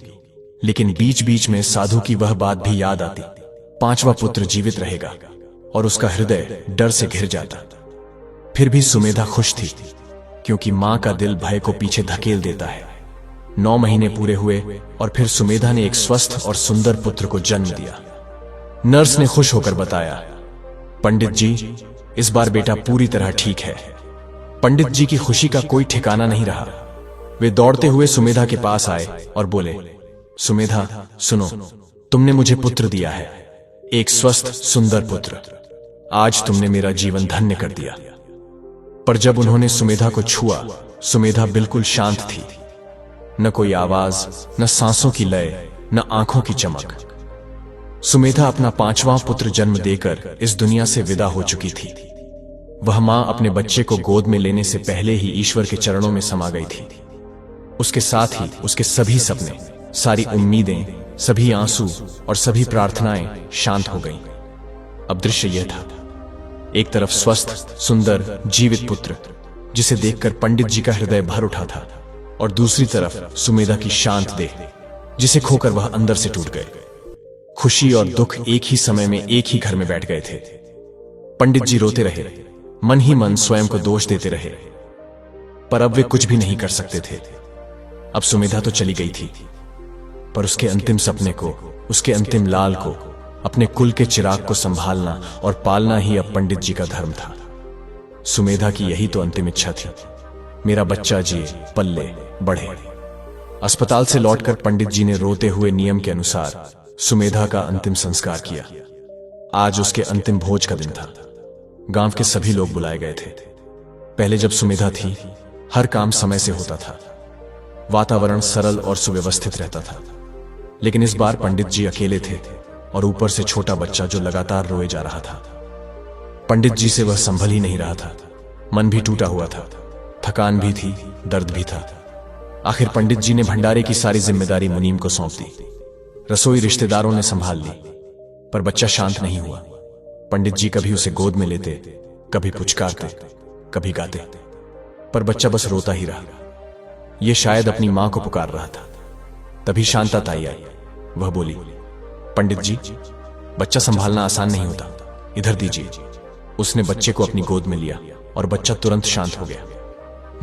लेकिन बीच बीच में साधु की वह बात भी याद आती, 5वां पुत्र जीवित रहेगा, और उसका हृदय डर से घिर जाता। फिर भी सुमेधा खुश थी, क्योंकि मां का दिल भय को पीछे धकेल देता है। 9 महीने पूरे हुए और फिर सुमेधा ने एक स्वस्थ और सुंदर पुत्र को जन्म दिया। नर्स ने खुश होकर बताया, पंडित जी, इस बार बेटा पूरी तरह ठीक है। पंडित जी की खुशी का कोई ठिकाना नहीं रहा। वे दौड़ते हुए सुमेधा के पास आए और बोले, सुमेधा, सुनो, तुमने मुझे पुत्र दिया है, एक स्वस्थ सुंदर पुत्र। आज तुमने मेरा जीवन धन्य कर दिया। पर जब उन्होंने सुमेधा को छुआ, सुमेधा बिल्कुल शांत थी। न कोई आवाज, न सांसों की लय, न आंखों की चमक। सुमेधा अपना 5वां पुत्र जन्म देकर इस दुनिया से विदा हो चुकी थी। वह मां अपने बच्चे को गोद में लेने से पहले ही ईश्वर के चरणों में समा गई थी। उसके साथ ही उसके सभी सपने, सारी उम्मीदें, सभी आंसू और सभी प्रार्थनाएं शांत हो गईं। अब दृश्य यह था, एक तरफ स्वस्थ सुंदर जीवित पुत्र जिसे देखकर पंडित जी का हृदय भर उठा था, और दूसरी तरफ सुमेधा की शांत देह जिसे खोकर वह अंदर से टूट गए। खुशी और दुख एक ही समय में एक ही घर में बैठ गए थे। पंडित जी रोते रहे, मन ही मन स्वयं को दोष देते रहे, पर अब वे कुछ भी नहीं कर सकते थे। अब सुमेधा तो चली गई थी, पर उसके अंतिम सपने को, उसके अंतिम लाल को, अपने कुल के चिराग को संभालना और पालना ही अब पंडित जी का धर्म था। सुमेधा की यही तो अंतिम इच्छा थी, मेरा बच्चा जिए, पल्ले बढ़े। अस्पताल से लौटकर पंडित जी ने रोते हुए नियम के अनुसार सुमेधा का अंतिम संस्कार किया। आज उसके अंतिम भोज का दिन था। गांव के सभी लोग बुलाए गए थे। पहले जब सुमेधा थी, हर काम समय से होता था, वातावरण सरल और सुव्यवस्थित रहता था। लेकिन इस बार पंडित जी अकेले थे और ऊपर से छोटा बच्चा जो लगातार रोए जा रहा था। पंडित जी से वह संभल ही नहीं रहा था। मन भी टूटा हुआ था, थकान भी थी, दर्द भी था। आखिर पंडित जी ने भंडारे की सारी जिम्मेदारी मुनीम को सौंप दी। रसोई रिश्तेदारों ने संभाल ली, पर बच्चा शांत नहीं हुआ। पंडित जी कभी उसे गोद में लेते, कभी पुचकारते, कभी गाते, पर बच्चा बस रोता ही रहा। यह शायद अपनी मां को पुकार रहा था। तभी शांता ताई आई। वह बोली, पंडित जी, बच्चा संभालना आसान नहीं होता, इधर दीजिए। उसने बच्चे को अपनी गोद में लिया और बच्चा तुरंत शांत हो गया,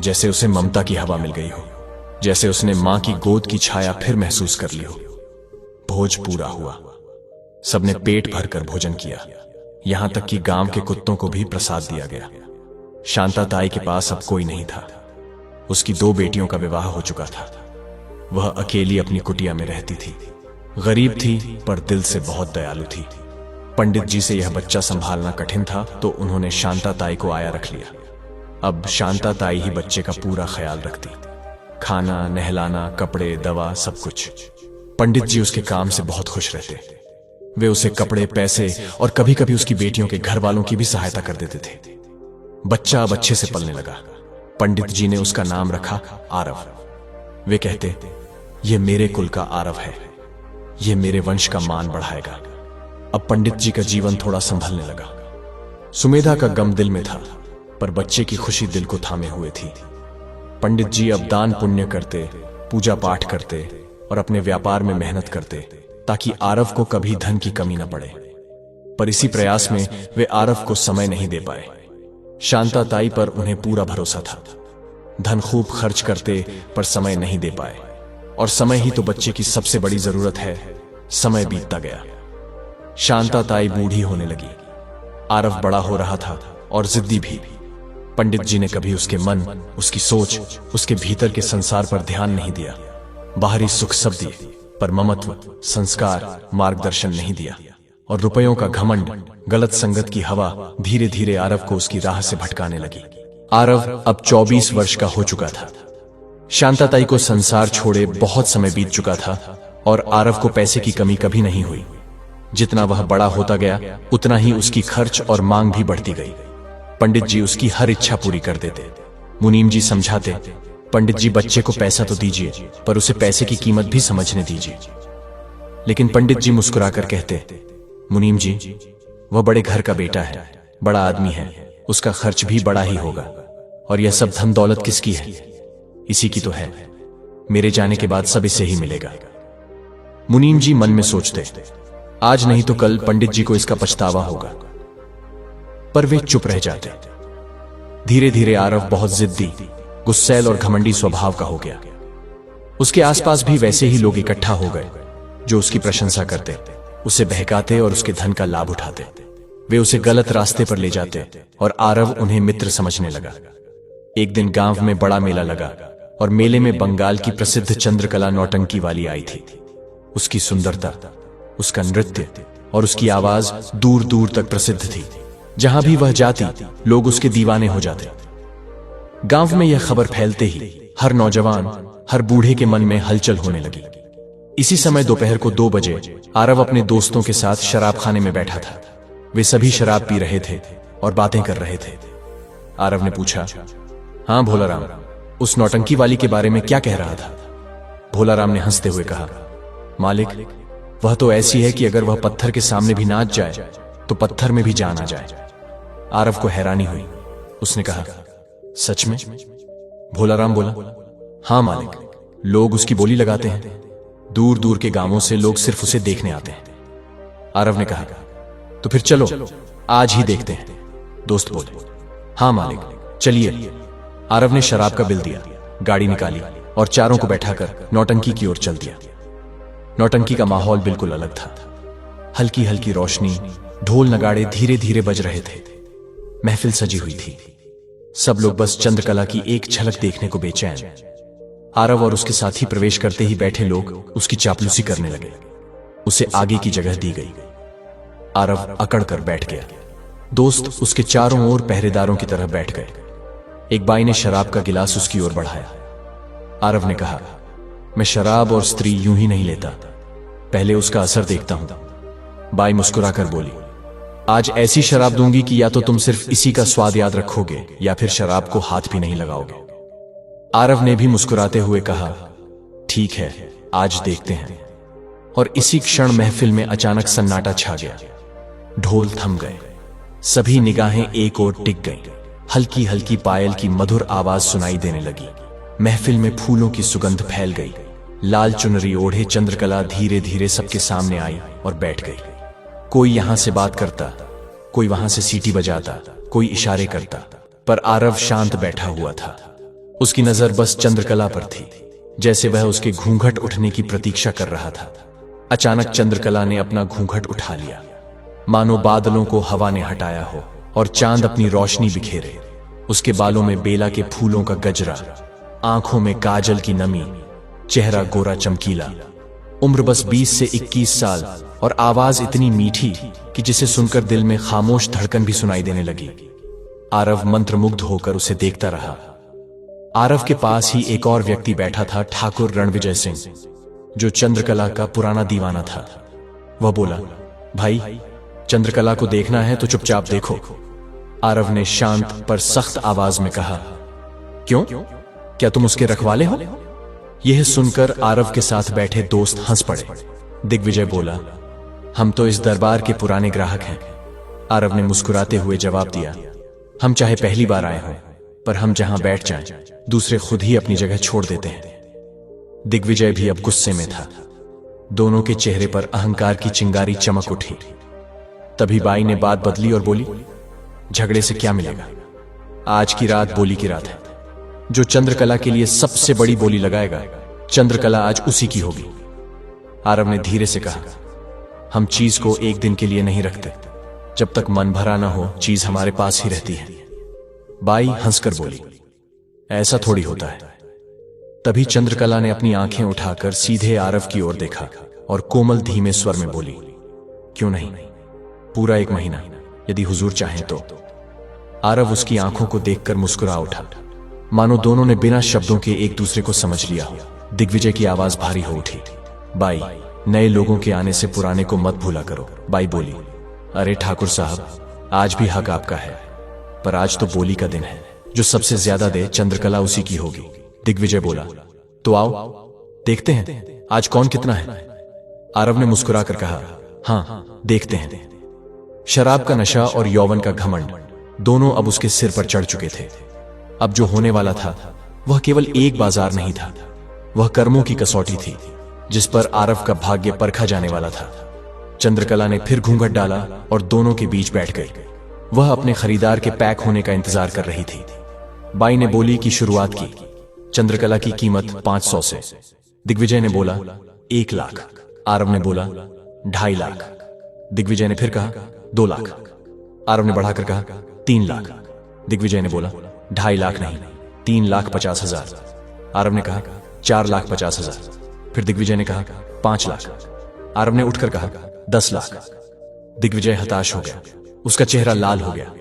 जैसे उसे ममता की हवा मिल गई हो, जैसे उसने मां की गोद की छाया फिर महसूस कर ली हो। भोज पूरा हुआ। सबने पेट भरकर भोजन किया, यहां तक कि गांव के कुत्तों को भी प्रसाद दिया गया। शांता ताई के पास अब कोई नहीं था। उसकी 2 बेटियों का विवाह हो चुका था। वह अकेली अपनी कुटिया में रहती थी। गरीब थी पर दिल से बहुत दयालु थी। पंडित जी से यह बच्चा संभालना कठिन था, तो उन्होंने शांता ताई को आया रख लिया। अब शांता ताई ही बच्चे का पूरा ख्याल रखती, खाना, नहलाना, कपड़े, दवा, सब कुछ। पंडित जी उसके काम से बहुत खुश रहते। वे उसे कपड़े, पैसे और कभी कभी उसकी बेटियों के घर वालों की भी सहायता कर देते थे। बच्चा अब अच्छे से पलने लगा। पंडित जी ने उसका नाम रखा आरव। वे कहते, ये मेरे कुल का आरव है, ये मेरे वंश का मान बढ़ाएगा। अब पंडित जी का जीवन थोड़ा संभलने लगा। सुमेधा का गम दिल में था, पर बच्चे की खुशी दिल को थामे हुए थी। पंडित जी अब दान पुण्य करते, पूजा पाठ करते और अपने व्यापार में मेहनत करते, ताकि आरव को कभी धन की कमी न पड़े। पर इसी प्रयास में वे आरव को समय नहीं दे पाए। शांता ताई पर उन्हें पूरा भरोसा था। धन खूब खर्च करते पर समय नहीं दे पाए, और समय ही तो बच्चे की सबसे बड़ी जरूरत है। समय बीतता गया। शांता ताई बूढ़ी होने लगी। आरव बड़ा हो रहा था और जिद्दी भी। पंडित जी ने कभी उसके मन, उसकी सोच, उसके भीतर के संसार पर ध्यान नहीं दिया। बाहरी सुख सब दिए, पर ममत्व, संस्कार, मार्गदर्शन नहीं दिया। और रुपयों का घमंड, गलत संगत की हवा धीरे धीरे आरव को उसकी राह से भटकाने लगी। आरव अब 24 वर्ष का हो चुका था। शांता ताई को संसार छोड़े बहुत समय बीत चुका था, और आरव को पैसे की कमी कभी नहीं हुई। जितना वह बड़ा होता गया, उतना ही उसकी खर्च और मांग भी बढ़ती गई। पंडित जी उसकी हर इच्छा पूरी कर देते। मुनीम जी समझाते, पंडित जी बच्चे को पैसा तो दीजिए, पर उसे पैसे की कीमत भी समझने दीजिए। लेकिन पंडित जी मुस्कुराकर कहते, मुनीम जी, वह बड़े घर का बेटा है, बड़ा आदमी है, उसका खर्च भी बड़ा ही होगा। और यह सब धन दौलत किसकी है? इसी की तो है। मेरे जाने के बाद सब इसे ही मिलेगा। मुनीम जी मन में सोचते, आज नहीं तो कल पंडित जी को इसका पछतावा होगा। पर वे चुप रह जाते। धीरे धीरे आरव बहुत जिद्दी, गुस्सैल और घमंडी स्वभाव का हो गया। उसके आसपास भी वैसे ही लोग इकट्ठा हो गए, जो उसकी प्रशंसा करते, उसे बहकाते और उसके धन का लाभ उठाते। वे उसे गलत रास्ते पर ले जाते, और आरव उन्हें मित्र समझने लगा। एक दिन गांव में बड़ा मेला लगा, और मेले में बंगाल की प्रसिद्ध चंद्रकला नौटंकी वाली आई थी। उसकी सुंदरता, उसका नृत्य और उसकी आवाज दूर दूर तक प्रसिद्ध थी। जहां भी वह जाती, लोग उसके दीवाने हो जाते। गांव में यह खबर फैलते ही हर नौजवान, हर बूढ़े के मन में हलचल होने लगी। इसी समय दोपहर को 2 बजे आरव अपने दोस्तों के साथ शराब खाने में बैठा था। वे सभी शराब पी रहे थे और बातें कर रहे थे। आरव ने पूछा, हाँ भोलाराम, उस नौटंकी वाली के बारे में क्या कह रहा था? भोलाराम ने हंसते हुए कहा, मालिक, वह तो ऐसी है कि अगर वह पत्थर के सामने भी नाच जाए तो पत्थर में भी जान आ जाए। आरव को हैरानी हुई। उसने कहा, सच में? भोलाराम बोला, हाँ मालिक, लोग उसकी बोली लगाते हैं। दूर दूर के गांवों से लोग सिर्फ उसे देखने आते हैं। आरव ने कहा, तो फिर चलो आज ही देखते हैं। दोस्त बोले, हाँ मालिक, चलिए। आरव ने शराब का बिल दिया, गाड़ी निकाली और चारों को बैठाकर नौटंकी की ओर चल दिया। नौटंकी का माहौल बिल्कुल अलग था। हल्की हल्की रोशनी, ढोल नगाड़े धीरे धीरे बज रहे थे। महफिल सजी हुई थी। सब लोग बस चंद्रकला की एक झलक देखने को बेचैन। आरव और उसके साथी प्रवेश करते ही बैठे लोग उसकी चापलूसी करने लगे। उसे आगे की जगह दी गई। आरव अकड़ कर बैठ गया। दोस्त उसके चारों ओर पहरेदारों की तरह बैठ गए। एक बाई ने शराब का गिलास उसकी ओर बढ़ाया। आरव ने कहा, मैं शराब और स्त्री यूं ही नहीं लेता, पहले उसका असर देखता हूं। बाई मुस्कुराकर बोली, आज ऐसी शराब दूंगी कि या तो तुम सिर्फ इसी का स्वाद याद रखोगे या फिर शराब को हाथ भी नहीं लगाओगे। आरव ने भी मुस्कुराते हुए कहा, ठीक है, आज देखते हैं। और इसी क्षण महफिल में अचानक सन्नाटा छा गया। ढोल थम गए। सभी निगाहें एक ओर टिक गईं। हल्की हल्की पायल की मधुर आवाज सुनाई देने लगी। महफिल में फूलों की सुगंध फैल गई। लाल चुनरी ओढ़े चंद्रकला धीरे धीरे सबके सामने आई और बैठ गई। कोई यहां से बात करता, कोई वहां से सीटी बजाता, कोई इशारे करता, पर आरव शांत बैठा हुआ था। उसकी नजर बस चंद्रकला पर थी, जैसे वह उसके घूंघट उठने की प्रतीक्षा कर रहा था। अचानक चंद्रकला ने अपना घूंघट उठा लिया, मानो बादलों को हवा ने हटाया हो और चांद अपनी रोशनी बिखेरे। उसके बालों में बेला के फूलों का गजरा, आंखों में काजल की नमी, चेहरा गोरा चमकीला। उम्र बस 20 से 21 साल और आवाज इतनी मीठी कि जिसे सुनकर दिल में खामोश धड़कन भी सुनाई देने लगी। आरव मंत्रमुग्ध होकर उसे देखता रहा। आरव के पास ही एक और व्यक्ति बैठा था, ठाकुर रणविजय सिंह, जो चंद्रकला का पुराना दीवाना था। वह बोला, भाई, चंद्रकला को देखना है तो चुपचाप देखो। आरव ने शांत पर सख्त आवाज में कहा, क्यों? क्या तुम उसके रखवाले हो? यह सुनकर आरव के साथ बैठे दोस्त हंस पड़े। दिग्विजय बोला, हम तो इस दरबार के पुराने ग्राहक हैं। आरव ने मुस्कुराते हुए जवाब दिया, हम चाहे पहली बार आए हों, पर हम जहां बैठ जाएं, दूसरे खुद ही अपनी जगह छोड़ देते हैं। दिग्विजय भी अब गुस्से में था। दोनों के चेहरे पर अहंकार की चिंगारी चमक उठी। तभी बाई ने बात बदली और बोली, झगड़े से क्या मिलेगा? आज की रात बोली की रात है। जो चंद्रकला के लिए सबसे बड़ी बोली लगाएगा, चंद्रकला आज उसी की होगी। आरव ने धीरे से कहा, हम चीज को एक दिन के लिए नहीं रखते। जब तक मन भरा ना हो, चीज हमारे पास ही रहती है। बाई हंसकर बोली, ऐसा थोड़ी होता है। तभी चंद्रकला ने अपनी आंखें उठाकर सीधे आरव की ओर देखा और कोमल धीमे स्वर में बोली, क्यों नहीं, पूरा 1 महीना, यदि हुजूर चाहें तो। आरव उसकी आंखों को देखकर मुस्कुरा उठा, मानो दोनों ने बिना शब्दों के एक दूसरे को समझ लिया। दिग्विजय की आवाज भारी हो उठी, बाई, नए लोगों के आने से पुराने को मत भूला करो। बाई बोली, अरे ठाकुर साहब, आज भी हक आपका है, पर आज तो बोली का दिन है। जो सबसे ज्यादा दे, चंद्रकला उसी की होगी। दिग्विजय बोला, तो आओ देखते हैं आज कौन कितना है। आरव ने मुस्कुराकर कहा, हां, देखते हैं। शराब का नशा और यौवन का घमंड दोनों अब उसके सिर पर चढ़ चुके थे। अब जो होने वाला था वह केवल एक बाजार नहीं था, वह कर्मों की कसौटी थी जिस पर आरव का भाग्य परखा जाने वाला था। चंद्रकला ने फिर घूंघट डाला और दोनों के बीच बैठ गई। वह अपने खरीदार के पैक होने का इंतजार कर रही थी। बाई ने बोली की शुरुआत की, चंद्रकला की कीमत 500 से। दिग्विजय ने बोला 1 लाख। आरव ने बोला 2.5 लाख। दिग्विजय ने फिर कहा 2 लाख। आरव ने बढ़ाकर कहा 3 लाख। दिग्विजय ने बोला 2.5 लाख नहीं, 3,50,000। आरव ने कहा 4,50,000। फिर दिग्विजय ने कहा 5 लाख। आरव ने उठकर कहा 10 लाख। दिग्विजय हताश हो गया, उसका चेहरा लाल हो गया।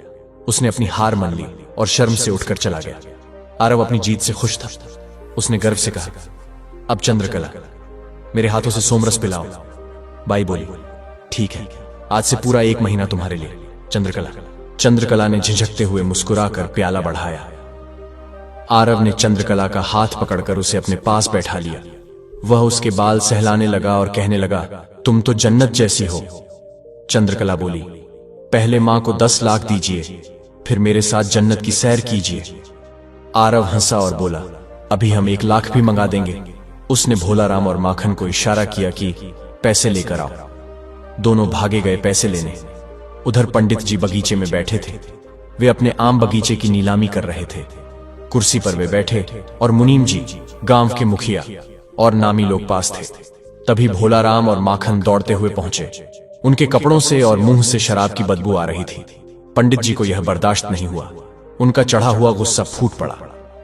उसने अपनी हार मान ली और शर्म से उठकर चला गया। आरव अपनी जीत से खुश था। उसने गर्व से कहा, अब चंद्रकला, मेरे हाथों से सोमरस पिलाओ। बाई बोली, ठीक है, आज से पूरा 1 महीना तुम्हारे लिए, चंद्रकला। चंद्रकला ने झिझकते हुए मुस्कुराकर प्याला बढ़ाया। आरव ने चंद्रकला का हाथ पकड़कर उसे अपने पास बैठा लिया। वह उसके बाल सहलाने लगा और कहने लगा, तुम तो जन्नत जैसी हो। चंद्रकला बोली, पहले मां को 10 लाख दीजिए, फिर मेरे साथ जन्नत की सैर कीजिए। आरव हंसा और बोला, अभी हम 1 लाख भी मंगा देंगे। उसने भोलाराम और माखन को इशारा किया कि पैसे लेकर आओ। दोनों भागे गए पैसे लेने। उधर पंडित जी बगीचे में बैठे थे। वे अपने आम बगीचे की नीलामी कर रहे थे। कुर्सी पर वे बैठे और मुनीम जी, गांव के मुखिया और नामी लोग पास थे। तभी भोलाराम और माखन दौड़ते हुए पहुंचे। उनके कपड़ों से और मुंह से शराब की बदबू आ रही थी। पंडित जी को यह बर्दाश्त नहीं हुआ। उनका चढ़ा हुआ गुस्सा फूट पड़ा।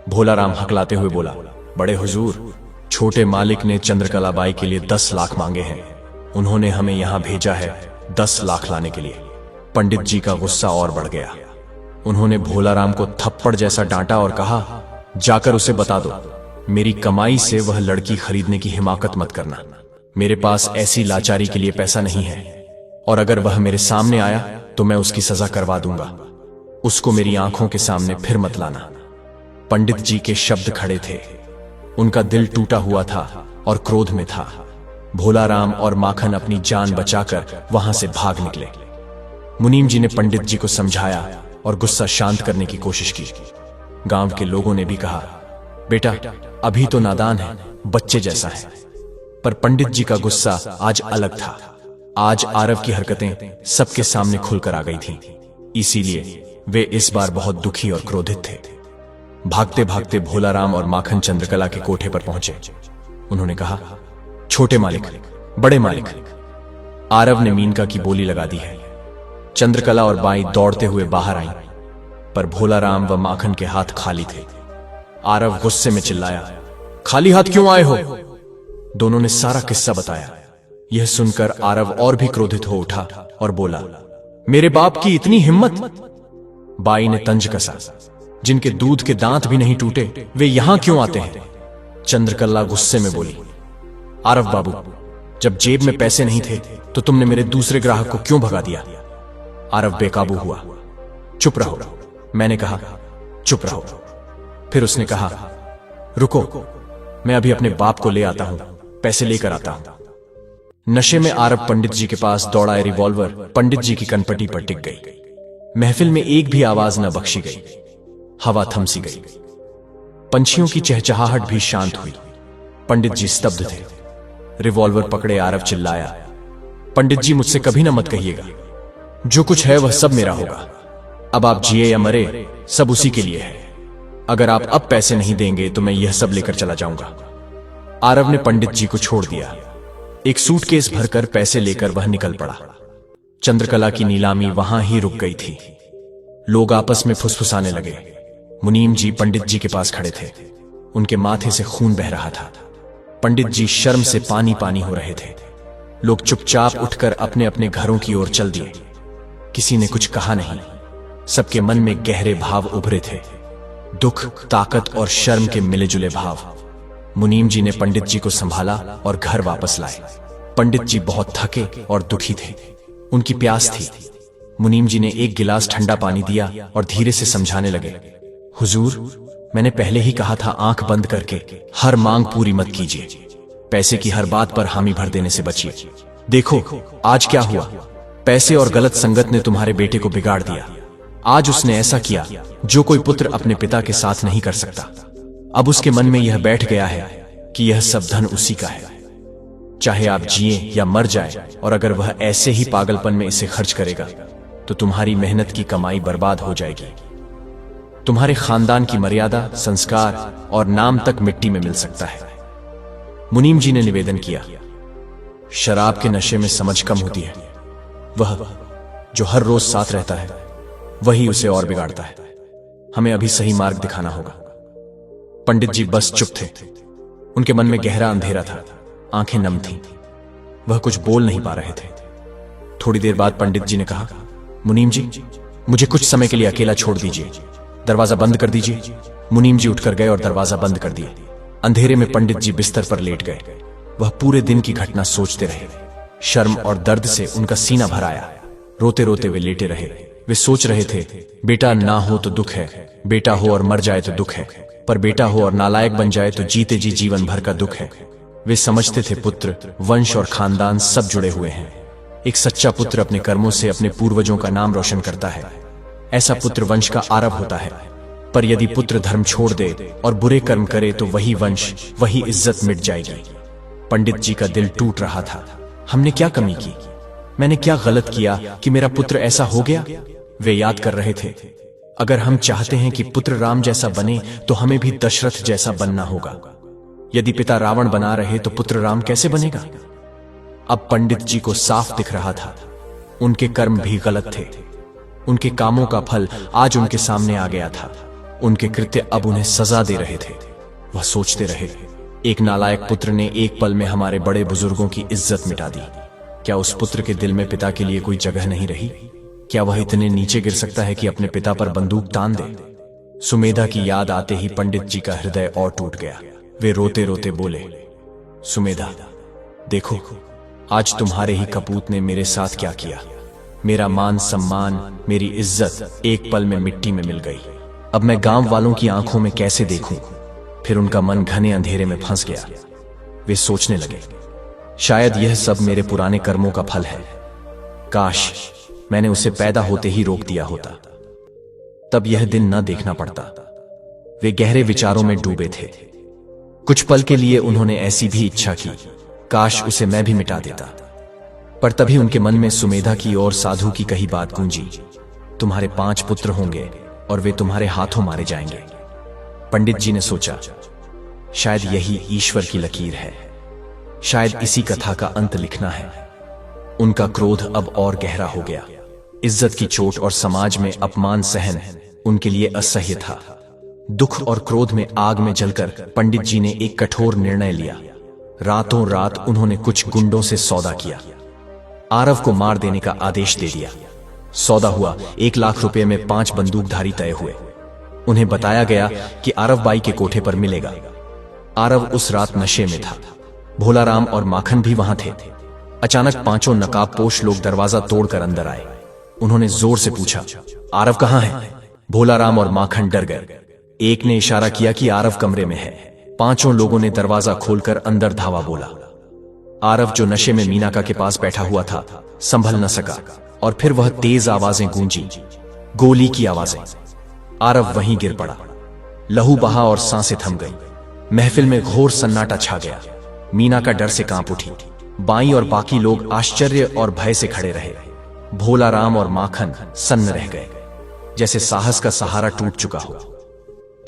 भोलाराम हकलाते हुए बोला, बड़े हुजूर, छोटे मालिक ने चंद्रकला बाई के लिए 10 लाख मांगे हैं। उन्होंने हमें यहां भेजा है 10 लाख लाने के लिए। पंडित जी का गुस्सा और बढ़ गया। उन्होंने भोलाराम को थप्पड़ जैसा डांटा और कहा, जाकर उसे बता दो, मेरी कमाई से वह लड़की खरीदने की हिमाकत मत करना। मेरे पास ऐसी लाचारी के लिए पैसा नहीं है, और अगर वह मेरे सामने आया तो मैं उसकी सजा करवा दूंगा। उसको मेरी आंखों के सामने फिर मत लाना। पंडित जी के शब्द खड़े थे। उनका दिल टूटा हुआ था और क्रोध में था। भोलाराम और माखन अपनी जान बचाकर वहां से भाग निकले। मुनीम जी ने पंडित जी को समझाया और गुस्सा शांत करने की कोशिश की। गांव के लोगों ने भी कहा, बेटा अभी तो नादान है, बच्चे जैसा है। पर पंडित जी का गुस्सा आज अलग था। आज आरव की हरकतें सबके सामने खुलकर आ गई थीं। इसीलिए वे इस बार बहुत दुखी और क्रोधित थे। भागते भागते भोलाराम और माखन चंद्रकला के कोठे पर पहुंचे। उन्होंने कहा, छोटे मालिक, बड़े मालिक, आरव ने मीनका की बोली लगा दी है। चंद्रकला और बाई दौड़ते हुए बाहर आईं, पर भोलाराम व माखन के हाथ खाली थे। आरव गुस्से में चिल्लाया, खाली हाथ क्यों आए हो? दोनों ने सारा किस्सा बताया। यह सुनकर आरव और भी क्रोधित हो उठा और बोला, मेरे बाप की इतनी हिम्मत? बाई ने तंज कसा, जिनके दूध के दांत भी नहीं टूटे वे यहां क्यों आते हैं? चंद्रकला गुस्से में बोली, आरव बाबू, जब जेब में पैसे नहीं थे तो तुमने मेरे दूसरे ग्राहक को क्यों भगा दिया? आरव बेकाबू हुआ। चुप रहो, मैंने कहा, चुप रहो। फिर उसने कहा, रुको, मैं अभी अपने बाप को ले आता हूं, पैसे लेकर आता हूं। नशे में आरव पंडित जी के पास दौड़ा। रिवॉल्वर पंडित जी की कनपटी पर टिक गई। महफिल में एक भी आवाज न बख्शी गई। हवा थम सी गई। पंछियों की चहचहाहट भी शांत हुई। पंडित जी स्तब्ध थे। रिवॉल्वर पकड़े आरव चिल्लाया, पंडित जी, मुझसे कभी न मत कहिएगा, जो कुछ है वह सब मेरा होगा। अब आप जिए या मरे, सब उसी के लिए है। अगर आप अब पैसे नहीं देंगे तो मैं यह सब लेकर चला जाऊंगा। आरव ने पंडित जी को छोड़ दिया। एक सूटकेस भरकर पैसे लेकर वह निकल पड़ा। चंद्रकला की नीलामी वहां ही रुक गई थी। लोग आपस में फुसफुसाने लगे। मुनीम जी पंडित जी के पास खड़े थे। उनके माथे से खून बह रहा था। पंडित जी शर्म से पानी पानी हो रहे थे। लोग चुपचाप उठकर अपने अपने घरों की ओर चल दिए। किसी ने कुछ कहा नहीं। सबके मन में गहरे भाव उभरे थे, दुख, ताकत और शर्म के मिले जुले भाव। मुनीम जी ने पंडित जी को संभाला और घर वापस लाए। पंडित जी बहुत थके और दुखी थे। उनकी प्यास थी। मुनीम जी ने एक गिलास ठंडा पानी दिया और धीरे से समझाने लगे, हुजूर, मैंने पहले ही कहा था आंख बंद करके हर मांग पूरी मत कीजिए। पैसे की हर बात पर हामी भर देने से बचिए। देखो आज क्या हुआ। पैसे और गलत संगत ने तुम्हारे बेटे को बिगाड़ दिया। आज उसने ऐसा किया जो कोई पुत्र अपने पिता के साथ नहीं कर सकता। अब उसके मन में यह बैठ गया है कि यह सब धन उसी का है। चाहे आप जिए या मर जाए, और अगर वह ऐसे ही पागलपन में इसे खर्च करेगा तो तुम्हारी मेहनत की कमाई बर्बाद हो जाएगी। तुम्हारे खानदान की मर्यादा, संस्कार और नाम तक मिट्टी में मिल सकता है। मुनीम जी ने निवेदन किया, शराब के नशे में समझ कम होती है। वह जो हर रोज साथ रहता है वही उसे और बिगाड़ता है। हमें अभी सही मार्ग दिखाना होगा। पंडित जी बस चुप थे। उनके मन में गहरा अंधेरा था। आंखें नम थीं। वह कुछ बोल नहीं पा रहे थे। थोड़ी देर बाद पंडित जी ने कहा, मुनीम जी, मुझे कुछ समय के लिए अकेला छोड़ दीजिए। दरवाजा बंद कर दीजिए। मुनीम जी उठकर गए और दरवाजा बंद कर दिया। अंधेरे में पंडित जी बिस्तर पर लेट गए। वह पूरे दिन की घटना सोचते रहे। शर्म और दर्द से उनका सीना भर आया। रोते रोते वे लेटे रहे। वे सोच रहे थे, बेटा ना हो तो दुख है, बेटा हो और मर जाए तो दुख है, पर बेटा हो और नालायक बन जाए तो जीते जी जीवन भर का दुख है। वे समझते थे पुत्र, वंश और खानदान सब जुड़े हुए हैं। एक सच्चा पुत्र अपने कर्मों से अपने पूर्वजों का नाम रोशन करता है। ऐसा पुत्र वंश का आरव होता है। पर यदि पुत्र धर्म छोड़ दे और बुरे कर्म करे तो वही वंश, वही इज्जत मिट जाएगी। पंडित जी का दिल टूट रहा था। हमने क्या कमी की? मैंने क्या गलत किया कि मेरा पुत्र ऐसा हो गया? वे याद कर रहे थे, अगर हम चाहते हैं कि पुत्र राम जैसा बने तो हमें भी दशरथ जैसा बनना होगा। यदि पिता रावण बना रहे तो पुत्र राम कैसे बनेगा? अब पंडित जी को साफ दिख रहा था, उनके कर्म भी गलत थे। उनके कामों का फल आज उनके सामने आ गया था। उनके कृत्य अब उन्हें सजा दे रहे थे। वह सोचते रहे, एक नालायक पुत्र ने एक पल में हमारे बड़े बुजुर्गों की इज्जत मिटा दी। क्या उस पुत्र के दिल में पिता के लिए कोई जगह नहीं रही? क्या वह इतने नीचे गिर सकता है कि अपने पिता पर बंदूक तान दे? सुमेधा की याद आते ही पंडित जी का हृदय और टूट गया। वे रोते रोते बोले, सुमेधा, देखो आज तुम्हारे ही कपूत ने मेरे साथ क्या किया। मेरा मान सम्मान, मेरी इज्जत एक पल में मिट्टी में मिल गई। अब मैं गांव वालों की आंखों में कैसे देखूं? फिर उनका मन घने अंधेरे में फंस गया। वे सोचने लगे, शायद यह सब मेरे पुराने कर्मों का फल है। काश मैंने उसे पैदा होते ही रोक दिया होता, तब यह दिन न देखना पड़ता। वे गहरे विचारों में डूबे थे। कुछ पल के लिए उन्होंने ऐसी भी इच्छा की, काश उसे मैं भी मिटा देता। पर तभी उनके मन में सुमेधा की और साधु की कही बात गूंजी। तुम्हारे 5 पुत्र होंगे और वे तुम्हारे हाथों मारे जाएंगे। पंडित जी ने सोचा, शायद यही ईश्वर की लकीर है, शायद इसी कथा का अंत लिखना है। उनका क्रोध अब और गहरा हो गया। इज्जत की चोट और समाज में अपमान सहन उनके लिए असह्य था। दुख और क्रोध में आग में जलकर पंडित जी ने एक कठोर निर्णय लिया। रातों रात उन्होंने कुछ गुंडों से सौदा किया, आरव को मार देने का आदेश दे दिया। सौदा हुआ, 1 लाख रुपए में 5 बंदूकधारी तय हुए। उन्हें बताया गया कि आरव बाई के कोठे पर मिलेगा। आरव उस रात नशे में था। भोलाराम और माखन भी वहां थे। अचानक 5 नकाबपोश लोग दरवाजा तोड़कर अंदर आए। उन्होंने जोर से पूछा, आरव कहां है? भोलाराम और माखन डर गए। एक ने इशारा किया कि आरव कमरे में है। 5 लोगों ने दरवाजा खोलकर अंदर धावा बोला। आरव, जो नशे में मीनाका के पास बैठा हुआ था, संभल न सका और फिर वह तेज आवाजें गूंजी, गोली की आवाजें। आरव वहीं गिर पड़ा। लहू बहा और सांसें थम गई। महफिल में घोर सन्नाटा छा गया। मीनाका डर से कांप उठी। बाई और बाकी लोग आश्चर्य और भय से खड़े रहे। भोलाराम और माखन सन्न रह गए, जैसे साहस का सहारा टूट चुका हो।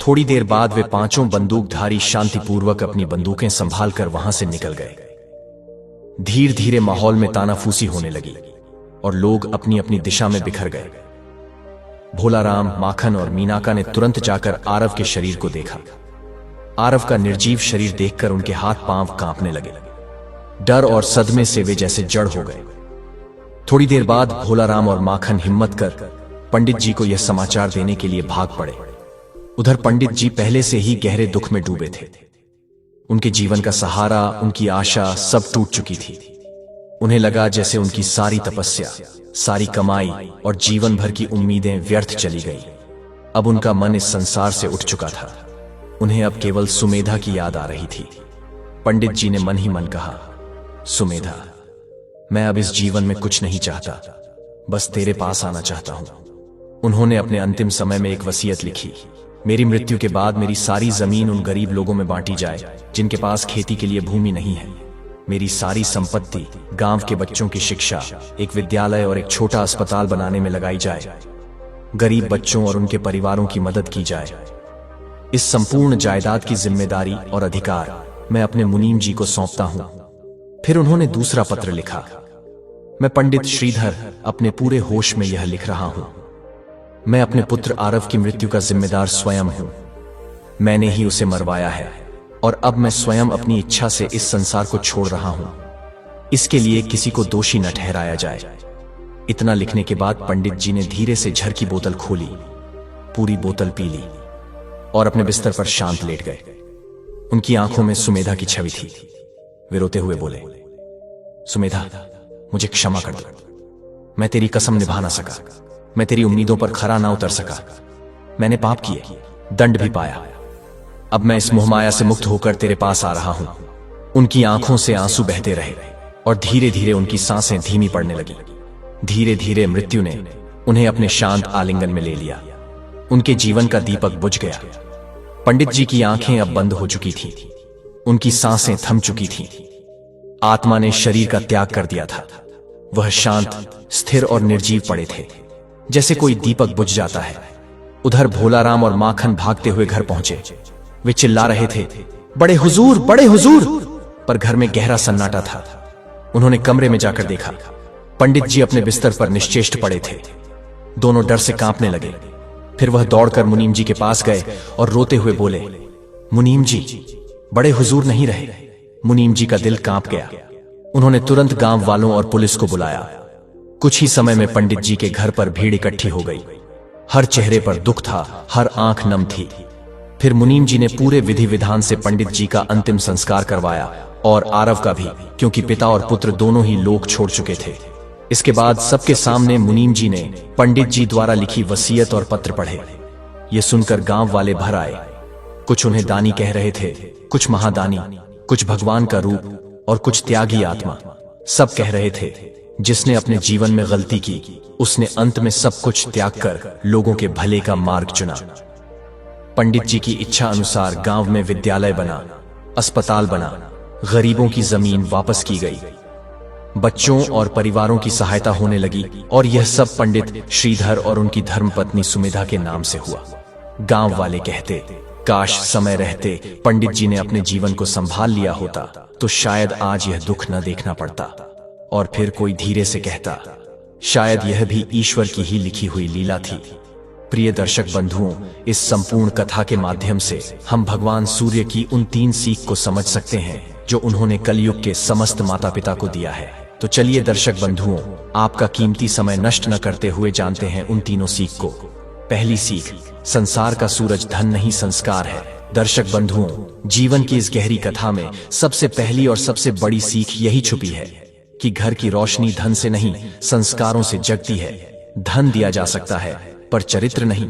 थोड़ी देर बाद वे 5 बंदूकधारी शांतिपूर्वक अपनी बंदूकें संभालकर वहां से निकल गए। धीरे धीरे माहौल में तानाफूसी होने लगी और लोग अपनी अपनी दिशा में बिखर गए। भोलाराम, माखन और मीनाका ने तुरंत जाकर आरव के शरीर को देखा। आरव का निर्जीव शरीर देखकर उनके हाथ पांव कांपने लगे। डर और सदमे से वे जैसे जड़ हो गए। थोड़ी देर बाद भोलाराम और माखन हिम्मत कर पंडित जी को यह समाचार देने के लिए भाग पड़े। उधर पंडित जी पहले से ही गहरे दुख में डूबे थे। उनके जीवन का सहारा, उनकी आशा सब टूट चुकी थी। उन्हें लगा जैसे उनकी सारी तपस्या, सारी कमाई और जीवन भर की उम्मीदें व्यर्थ चली गई। अब उनका मन इस संसार से उठ चुका था। उन्हें अब केवल सुमेधा की याद आ रही थी। पंडित जी ने मन ही मन कहा, सुमेधा, मैं अब इस जीवन में कुछ नहीं चाहता, बस तेरे पास आना चाहता हूं। उन्होंने अपने अंतिम समय में एक वसीयत लिखी, मेरी मृत्यु के बाद मेरी सारी जमीन उन गरीब लोगों में बांटी जाए जिनके पास खेती के लिए भूमि नहीं है। मेरी सारी संपत्ति गांव के बच्चों की शिक्षा, एक विद्यालय और एक छोटा अस्पताल बनाने में लगाई जाए। गरीब बच्चों और उनके परिवारों की मदद की जाए। इस संपूर्ण जायदाद की जिम्मेदारी और अधिकार मैं अपने मुनीम जी को सौंपता हूं। फिर उन्होंने दूसरा पत्र लिखा, मैं पंडित श्रीधर अपने पूरे होश में यह लिख रहा हूं। मैं अपने पुत्र आरव की मृत्यु का जिम्मेदार स्वयं हूं। मैंने ही उसे मरवाया है और अब मैं स्वयं अपनी इच्छा से इस संसार को छोड़ रहा हूं। इसके लिए किसी को दोषी न ठहराया जाए। इतना लिखने के बाद पंडित जी ने धीरे से झर की बोतल खोली, पूरी बोतल पी ली और अपने बिस्तर पर शांत लेट गए। उनकी आंखों में सुमेधा की छवि थी। वे रोते हुए बोले, सुमेधा, मुझे क्षमा कर दो। मैं तेरी कसम निभा ना सका, मैं तेरी उम्मीदों पर खरा ना उतर सका। मैंने पाप किए, दंड भी पाया। अब मैं इस मोहमाया से मुक्त होकर तेरे पास आ रहा हूं। उनकी आंखों से आंसू बहते रहे और धीरे धीरे उनकी सांसें धीमी पड़ने लगी। धीरे धीरे मृत्यु ने उन्हें अपने शांत आलिंगन में ले लिया। उनके जीवन का दीपक बुझ गया। पंडित जी की आंखें अब बंद हो चुकी थीं। उनकी सांसें थम चुकी थीं। आत्मा ने शरीर का त्याग कर दिया था। वह शांत, स्थिर और निर्जीव पड़े थे, जैसे कोई दीपक बुझ जाता है। उधर भोलाराम और माखन भागते हुए घर पहुंचे। वे चिल्ला रहे थे, बड़े हुजूर, बड़े हुजूर, पर घर में गहरा सन्नाटा था। उन्होंने कमरे में जाकर देखा, पंडित जी अपने बिस्तर पर निश्चेष्ट पड़े थे। दोनों डर से कांपने लगे। फिर वह दौड़कर मुनीम जी के पास गए और रोते हुए बोले, मुनीम जी, बड़े हुजूर नहीं रहे। मुनीम जी का दिल कांप गया। उन्होंने तुरंत गांव वालों और पुलिस को बुलाया। कुछ ही समय में पंडित जी के घर पर भीड़ इकट्ठी हो गई। हर चेहरे पर दुख था, हर आंख नम थी। फिर मुनीम जी ने पूरे विधि विधान से पंडित जी का अंतिम संस्कार करवाया और आरव का भी, क्योंकि पिता और पुत्र दोनों ही लोक छोड़ चुके थे। इसके बाद सबके सामने मुनीम जी ने पंडित जी द्वारा लिखी वसीयत और पत्र पढ़े। ये सुनकर गांव वाले भर आए। कुछ उन्हें दानी कह रहे थे, कुछ महादानी, कुछ भगवान का रूप और कुछ त्यागी आत्मा। सब कह रहे थे, जिसने अपने जीवन में गलती की, उसने अंत में सब कुछ त्याग कर लोगों के भले का मार्ग चुना। पंडित जी की इच्छा अनुसार गांव में विद्यालय बना, अस्पताल बना, गरीबों की जमीन वापस की गई। बच्चों और परिवारों की सहायता होने लगी और यह सब पंडित श्रीधर और उनकी धर्मपत्नी सुमिधा के नाम से हुआ। गांव वाले कहते, काश समय रहते पंडित जी ने अपने जीवन को संभाल लिया होता तो शायद आज यह दुख न देखना पड़ता। और फिर कोई धीरे से कहता, शायद यह भी ईश्वर की ही लिखी हुई लीला थी। प्रिय दर्शक बंधुओं, इस संपूर्ण कथा के माध्यम से हम भगवान सूर्य की उन 3 सीख को समझ सकते हैं जो उन्होंने कलयुग के समस्त माता पिता को दिया है। तो चलिए दर्शक बंधुओं, आपका कीमती समय नष्ट न करते हुए जानते हैं उन तीनों सीख को। पहली सीख, संसार का सूरज धन नहीं संस्कार है। दर्शक बंधुओं, जीवन की इस गहरी कथा में सबसे पहली और सबसे बड़ी सीख यही छुपी है कि घर की रोशनी धन से नहीं संस्कारों से जगती है। धन दिया जा सकता है पर चरित्र नहीं।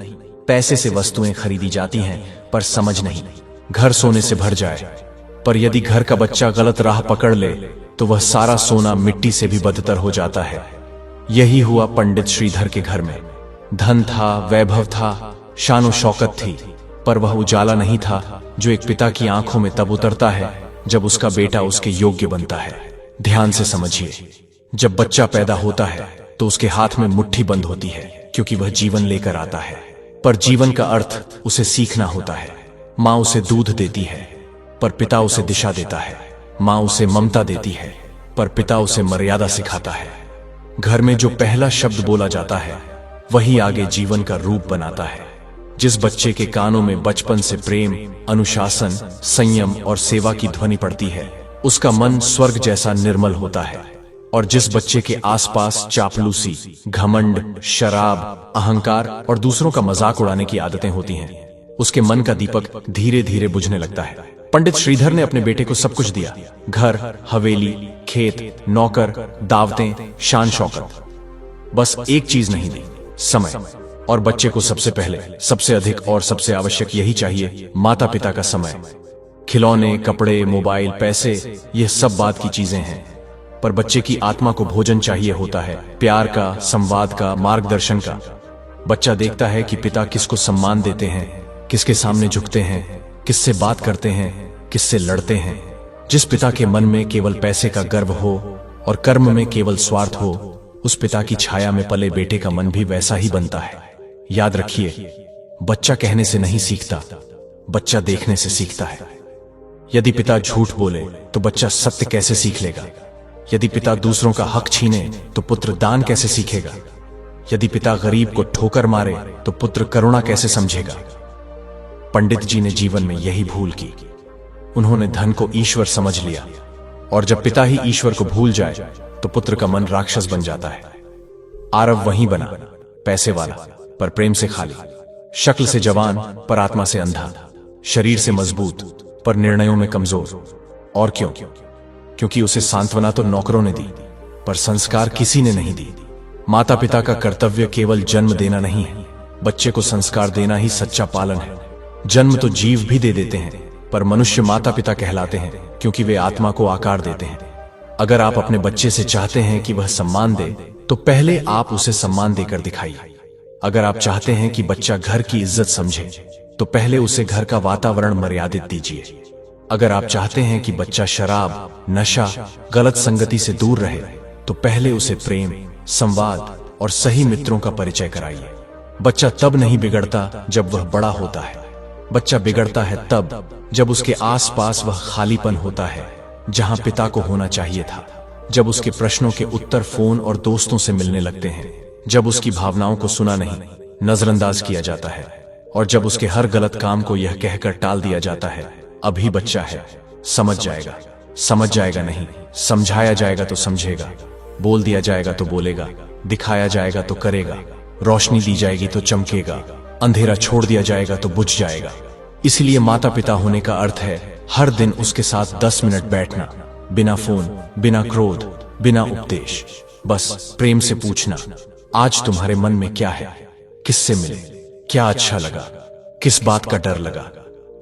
पैसे से वस्तुएं खरीदी जाती हैं पर समझ नहीं। घर सोने से भर जाए पर यदि घर का बच्चा गलत राह पकड़ ले तो वह सारा सोना मिट्टी से भी बदतर हो जाता है। यही हुआ पंडित श्रीधर के घर में। धन था, वैभव था, शानो शौकत थी, पर वह उजाला नहीं था जो एक पिता की आंखों में तब उतरता है जब उसका बेटा उसके योग्य बनता है। ध्यान से समझिए, जब बच्चा पैदा होता है तो उसके हाथ में मुट्ठी बंद होती है क्योंकि वह जीवन लेकर आता है, पर जीवन का अर्थ उसे सीखना होता है। माँ उसे दूध देती है पर पिता उसे दिशा देता है। माँ उसे ममता देती है पर पिता उसे मर्यादा सिखाता है। घर में जो पहला शब्द बोला जाता है वही आगे जीवन का रूप बनाता है। जिस बच्चे के कानों में बचपन से प्रेम, अनुशासन, संयम और सेवा की ध्वनि पड़ती है उसका मन स्वर्ग जैसा निर्मल होता है। और जिस बच्चे के आसपास चापलूसी, घमंड, शराब, अहंकार और दूसरों का मजाक उड़ाने की आदतें होती हैं उसके मन का दीपक धीरे धीरे बुझने लगता है। पंडित श्रीधर ने अपने बेटे को सब कुछ दिया, घर, हवेली, खेत, नौकर, दावतें, शान शौकत। बस एक चीज नहीं दी, समय। और बच्चे को सबसे पहले, सबसे अधिक और सबसे आवश्यक यही चाहिए, माता पिता का समय। खिलौने, कपड़े, मोबाइल, पैसे, यह सब बात की चीजें हैं, पर बच्चे की आत्मा को भोजन चाहिए होता है, प्यार का, संवाद का, मार्गदर्शन का। बच्चा देखता है कि पिता किसको सम्मान देते हैं, किसके सामने झुकते हैं, किससे बात करते हैं, किससे लड़ते हैं। जिस पिता के मन में केवल पैसे का गर्व हो और कर्म में केवल स्वार्थ हो, उस पिता की छाया में पले बेटे का मन भी वैसा ही बनता है। याद रखिए, बच्चा कहने से नहीं सीखता, बच्चा देखने से सीखता है। यदि पिता झूठ बोले तो बच्चा सत्य कैसे सीख लेगा? यदि पिता दूसरों का हक छीने तो पुत्र दान कैसे सीखेगा? यदि पिता गरीब को ठोकर मारे तो पुत्र करुणा कैसे समझेगा? पंडित जी ने जीवन में यही भूल की। उन्होंने धन को ईश्वर समझ लिया, और जब पिता ही ईश्वर को भूल जाए तो पुत्र का मन राक्षस बन जाता है। आरव वहीं बना, पैसे वाला पर प्रेम से खाली, शक्ल से जवान पर आत्मा से अंधा, शरीर से मजबूत पर निर्णयों में कमजोर। और क्यों? क्योंकि उसे सांत्वना तो नौकरों ने दी पर संस्कार किसी ने नहीं दी। माता पिता का कर्तव्य केवल जन्म देना नहीं है, बच्चे को संस्कार देना ही सच्चा पालन है। जन्म तो जीव भी दे देते हैं, पर मनुष्य माता पिता कहलाते हैं क्योंकि वे आत्मा को आकार देते हैं। अगर आप अपने बच्चे से चाहते हैं कि वह सम्मान दे तो पहले आप उसे सम्मान देकर दिखाइए। अगर आप चाहते हैं कि बच्चा घर की इज्जत समझे तो पहले उसे घर का वातावरण मर्यादित दीजिए। अगर आप चाहते हैं कि बच्चा शराब, नशा, गलत संगति से दूर रहे तो पहले उसे प्रेम, संवाद और सही मित्रों का परिचय कराइए। बच्चा तब नहीं बिगड़ता जब वह बड़ा होता है, बच्चा बिगड़ता है तब जब उसके आसपास वह खालीपन होता है जहां पिता को होना चाहिए था, जब उसके प्रश्नों के उत्तर फोन और दोस्तों से मिलने लगते हैं, जब उसकी भावनाओं को सुना नहीं, नजरअंदाज किया जाता है, और जब उसके हर गलत काम को यह कहकर टाल दिया जाता है, अभी बच्चा है, समझ जाएगा। समझ जाएगा नहीं, समझाया जाएगा तो समझेगा, बोल दिया जाएगा तो बोलेगा, दिखाया जाएगा तो करेगा, रोशनी दी जाएगी तो चमकेगा, अंधेरा छोड़ दिया जाएगा तो बुझ जाएगा। इसलिए माता पिता होने का अर्थ है हर दिन उसके साथ 10 मिनट बैठना, बिना फोन, बिना क्रोध, बिना उपदेश, बस प्रेम से पूछना, आज तुम्हारे मन में क्या है, किससे मिले, क्या अच्छा लगा, किस बात का डर लगा।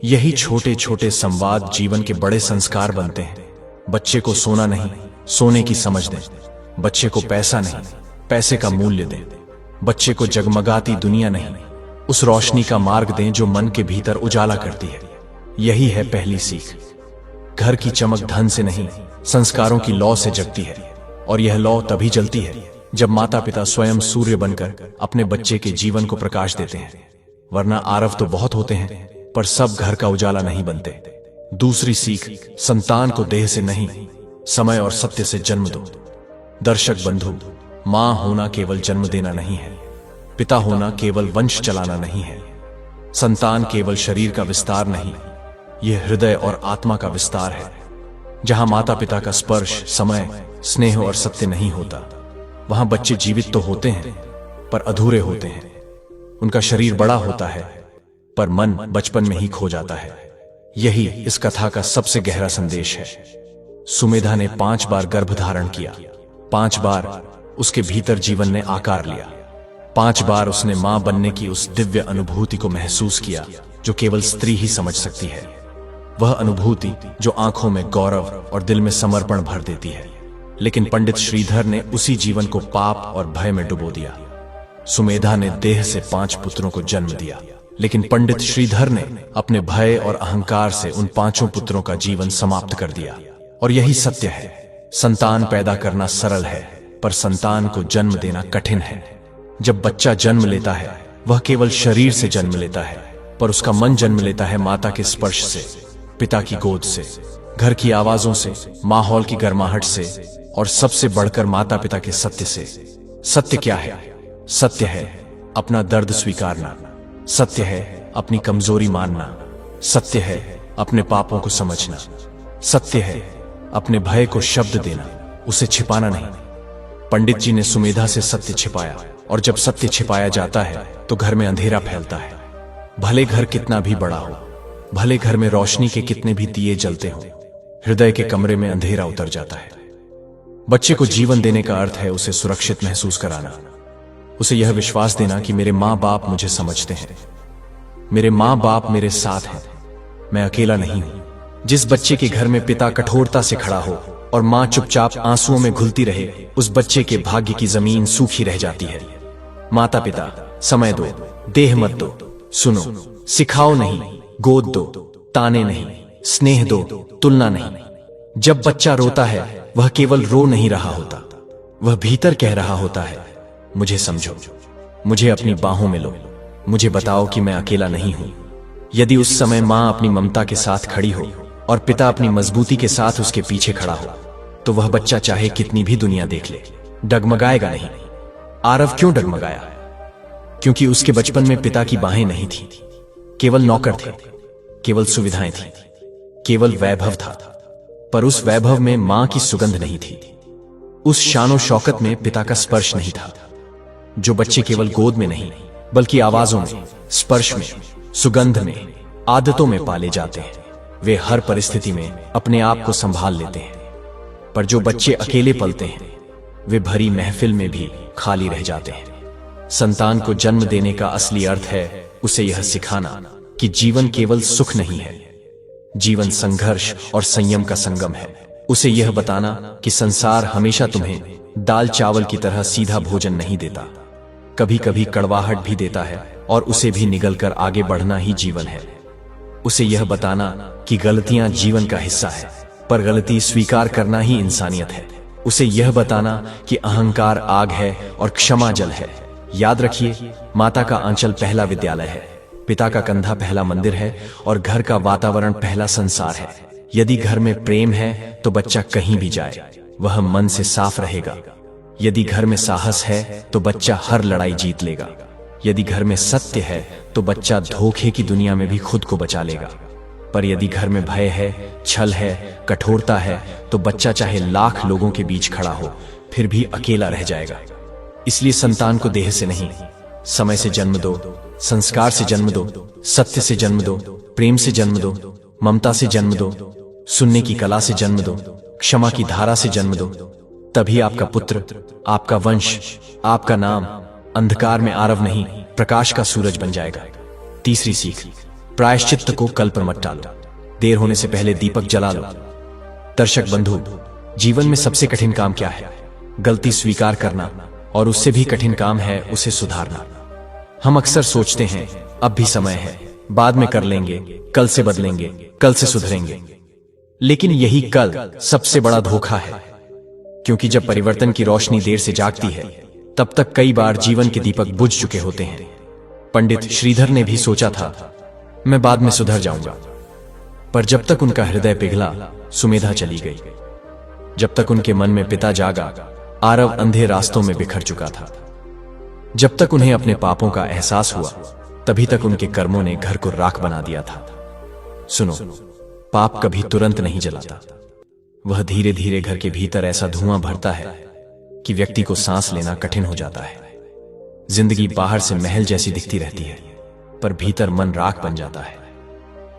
यही छोटे छोटे संवाद जीवन के बड़े संस्कार बनते हैं। बच्चे को सोना नहीं, सोने की समझ दें। बच्चे को पैसा नहीं, पैसे का मूल्य दें। बच्चे को जगमगाती दुनिया नहीं, उस रोशनी का मार्ग दें जो मन के भीतर उजाला करती है। यही है पहली सीख। घर की चमक धन से नहीं, संस्कारों की लौ से जगती है। और यह लौ तभी जलती है जब माता पिता स्वयं सूर्य बनकर अपने बच्चे के जीवन को प्रकाश देते हैं, वरना आरव तो बहुत होते हैं पर सब घर का उजाला नहीं बनते। दूसरी सीख, संतान को देह से नहीं, समय और सत्य से जन्म दो। दर्शक बंधु, मां होना केवल जन्म देना नहीं है, पिता होना केवल वंश चलाना नहीं है, संतान केवल शरीर का विस्तार नहीं, यह हृदय और आत्मा का विस्तार है। जहां माता पिता का स्पर्श, समय, स्नेह और सत्य नहीं होता, वहां बच्चे जीवित तो होते हैं पर अधूरे होते हैं। उनका शरीर बड़ा होता है पर मन बचपन में ही खो जाता है। यही इस कथा का सबसे गहरा संदेश है। सुमेधा ने 5 बार गर्भ धारण किया, 5 बार उसके भीतर जीवन ने आकार लिया, 5 बार उसने मां बनने की उस दिव्य अनुभूति को महसूस किया जो केवल स्त्री ही समझ सकती है। वह अनुभूति जो आंखों में गौरव और दिल में समर्पण भर देती है। लेकिन पंडित श्रीधर ने उसी जीवन को पाप और भय में डुबो दिया। सुमेधा ने देह से 5 पुत्रों को जन्म दिया, लेकिन पंडित श्रीधर ने अपने भय और अहंकार से उन 5 पुत्रों का जीवन समाप्त कर दिया। और यही सत्य है, संतान पैदा करना सरल है पर संतान को जन्म देना कठिन है। जब बच्चा जन्म लेता है वह केवल शरीर से जन्म लेता है, पर उसका मन जन्म लेता है माता के स्पर्श से, पिता की गोद से, घर की आवाजों से, माहौल की गर्माहट से और सबसे बढ़कर माता पिता के सत्य से। सत्य क्या है? सत्य है अपना दर्द स्वीकारना, सत्य है अपनी कमजोरी मानना, सत्य है अपने पापों को समझना, सत्य है अपने भय को शब्द देना, उसे छिपाना नहीं। पंडित जी ने सुमेधा से सत्य छिपाया, और जब सत्य छिपाया जाता है तो घर में अंधेरा फैलता है। भले घर कितना भी बड़ा हो, भले घर में रोशनी के कितने भी दिए जलते हों, हृदय के कमरे में अंधेरा उतर जाता है। बच्चे को जीवन देने का अर्थ है उसे सुरक्षित महसूस कराना, उसे यह विश्वास देना कि मेरे माँ बाप मुझे समझते हैं, मेरे माँ बाप मेरे साथ हैं, मैं अकेला नहीं हूं। जिस बच्चे के घर में पिता कठोरता से खड़ा हो और माँ चुपचाप आंसुओं में घुलती रहे, उस बच्चे के भाग्य की जमीन सूखी रह जाती है। माता पिता, समय दो, देह मत दो, सुनो, सिखाओ नहीं, गोद दो, ताने नहीं, स्नेह दो, तुलना नहीं। जब बच्चा रोता है वह केवल रो नहीं रहा होता, वह भीतर कह रहा होता है, मुझे समझो, मुझे अपनी बाहों में लो, मुझे बताओ कि मैं अकेला नहीं हूं। यदि उस समय मां अपनी ममता के साथ खड़ी हो और पिता अपनी मजबूती के साथ उसके पीछे खड़ा हो, तो वह बच्चा चाहे कितनी भी दुनिया देख ले, डगमगाएगा नहीं। आरव क्यों डगमगाया? क्योंकि उसके बचपन में पिता की बाहें नहीं थी, केवल नौकर थे, केवल सुविधाएं थी, केवल वैभव था, पर उस वैभव में मां की सुगंध नहीं थी, उस शानो शौकत में पिता का स्पर्श नहीं था। जो बच्चे केवल गोद में नहीं बल्कि आवाजों में, स्पर्श में, सुगंध में, आदतों में पाले जाते हैं, वे हर परिस्थिति में अपने आप को संभाल लेते हैं। पर जो बच्चे अकेले पलते हैं वे भरी महफिल में भी खाली रह जाते हैं। संतान को जन्म देने का असली अर्थ है उसे यह सिखाना कि जीवन केवल सुख नहीं है, जीवन संघर्ष और संयम का संगम है। उसे यह बताना कि संसार हमेशा तुम्हें दाल चावल की तरह सीधा भोजन नहीं देता, कभी कभी कड़वाहट भी देता है, और उसे भी निगलकर आगे बढ़ना ही जीवन है। उसे यह बताना कि गलतियां जीवन का हिस्सा है, पर गलती स्वीकार करना ही इंसानियत है। उसे यह बताना कि अहंकार आग है और क्षमा जल है। याद रखिए, माता का आंचल पहला विद्यालय है, पिता का कंधा पहला मंदिर है, और घर का वातावरण पहला संसार है। यदि घर में प्रेम है तो बच्चा कहीं भी जाए वह मन से साफ रहेगा। यदि घर में साहस है तो बच्चा हर लड़ाई जीत लेगा। यदि घर में सत्य है तो बच्चा धोखे की दुनिया में भी खुद को बचा लेगा। पर यदि घर में भय है, छल है, कठोरता है, तो बच्चा चाहे लाख लोगों के बीच खड़ा हो फिर भी अकेला रह जाएगा। इसलिए संतान को देह से नहीं, समय से जन्म दो, संस्कार से जन्म दो, सत्य से जन्म दो, प्रेम से जन्म दो, ममता से जन्म दो, सुनने की कला से जन्म दो, क्षमा की धारा से जन्म दो। तभी आपका पुत्र, आपका वंश, आपका नाम अंधकार में आरव नहीं प्रकाश का सूरज बन जाएगा। तीसरी सीख, प्रायश्चित्त को कल पर मत टालो, देर होने से पहले दीपक जला लो। दर्शक बंधु, जीवन में सबसे कठिन काम क्या है? गलती स्वीकार करना, और उससे भी कठिन काम है उसे सुधारना। हम अक्सर सोचते हैं अब भी समय है, बाद में कर लेंगे, कल से बदलेंगे, कल से सुधरेंगे। लेकिन यही कल सबसे बड़ा धोखा है, क्योंकि जब परिवर्तन की रोशनी देर से जागती है तब तक कई बार जीवन के दीपक बुझ चुके होते हैं। पंडित श्रीधर ने भी सोचा था मैं बाद में सुधर जाऊंगा, पर जब तक उनका हृदय पिघला सुमेधा चली गई। जब तक उनके मन में पिता जागा आरव अंधे रास्तों में बिखर चुका था। जब तक उन्हें अपने पापों का एहसास हुआ तभी तक उनके कर्मों ने घर को राख बना दिया था। सुनो, पाप कभी तुरंत नहीं जलाता, वह धीरे धीरे घर के भीतर ऐसा धुआं भरता है कि व्यक्ति को सांस लेना कठिन हो जाता है। जिंदगी बाहर से महल जैसी दिखती रहती है पर भीतर मन राख बन जाता है।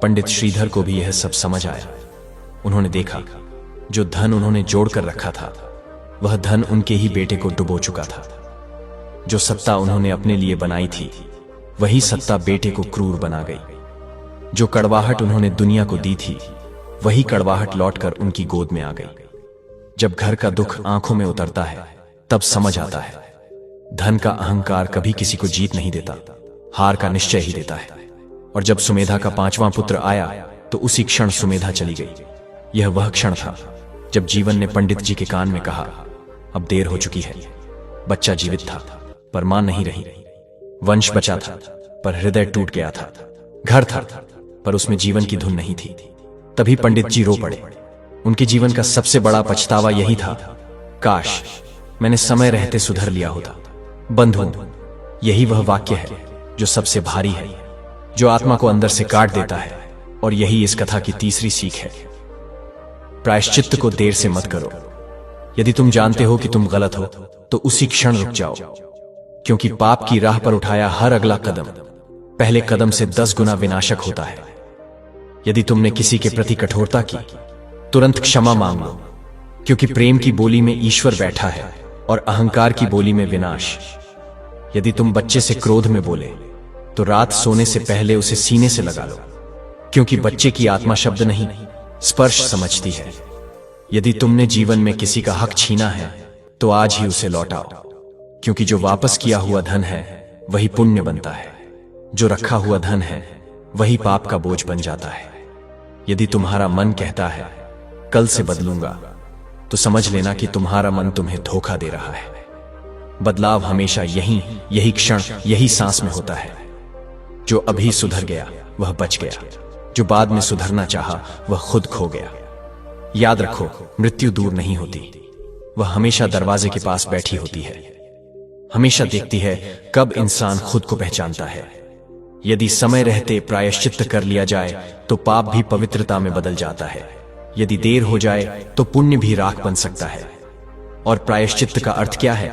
पंडित श्रीधर को भी यह सब समझ आया। उन्होंने देखा जो धन उन्होंने जोड़कर रखा था वह धन उनके ही बेटे को डुबो चुका था। जो सत्ता उन्होंने अपने लिए बनाई थी वही सत्ता बेटे को क्रूर बना गई। जो कड़वाहट उन्होंने दुनिया को दी थी वही कड़वाहट लौटकर उनकी गोद में आ गई। जब घर का दुख आंखों में उतरता है तब समझ आता है धन का अहंकार कभी किसी को जीत नहीं देता, हार का निश्चय ही देता है। और जब सुमेधा का 5वां पुत्र आया तो उसी क्षण सुमेधा चली गई। यह वह क्षण था जब जीवन ने पंडित जी के कान में कहा अब देर हो चुकी है। बच्चा जीवित था पर मां नहीं रही, वंश बचा था पर हृदय टूट गया था, घर था पर उसमें जीवन की धुन नहीं थी। तभी पंडित जी रो पड़े। उनके जीवन का सबसे बड़ा पछतावा यही था, काश मैंने समय रहते सुधर लिया होता। बंधु, यही वह वाक्य है जो सबसे भारी है, जो आत्मा को अंदर से काट देता है। और यही इस कथा की तीसरी सीख है, प्रायश्चित्त को देर से मत करो। यदि तुम जानते हो कि तुम गलत हो तो उसी क्षण रुक जाओ, क्योंकि पाप की राह पर उठाया हर अगला कदम पहले कदम से 10 गुना विनाशक होता है। यदि तुमने किसी के प्रति कठोरता की तुरंत क्षमा मांग लो, क्योंकि प्रेम की बोली में ईश्वर बैठा है और अहंकार की बोली में विनाश। यदि तुम बच्चे से क्रोध में बोले तो रात सोने से पहले उसे सीने से लगा लो, क्योंकि बच्चे की आत्मा शब्द नहीं स्पर्श समझती है। यदि तुमने जीवन में किसी का हक छीना है तो आज ही उसे लौटाओ, क्योंकि जो वापस किया हुआ धन है वही पुण्य बनता है, जो रखा हुआ धन है वही पाप का बोझ बन जाता है। यदि तुम्हारा मन कहता है कल से बदलूंगा तो समझ लेना कि तुम्हारा मन तुम्हें धोखा दे रहा है। बदलाव हमेशा यही क्षण, यही सांस में होता है। जो अभी सुधर गया वह बच गया, जो बाद में सुधरना चाहा वह खुद खो गया। याद रखो, मृत्यु दूर नहीं होती, वह हमेशा दरवाजे के पास बैठी होती है, हमेशा देखती है कब इंसान खुद को पहचानता है। यदि समय रहते प्रायश्चित्त कर लिया जाए तो पाप भी पवित्रता में बदल जाता है। यदि देर हो जाए तो पुण्य भी राख बन सकता है। और प्रायश्चित्त का अर्थ क्या है?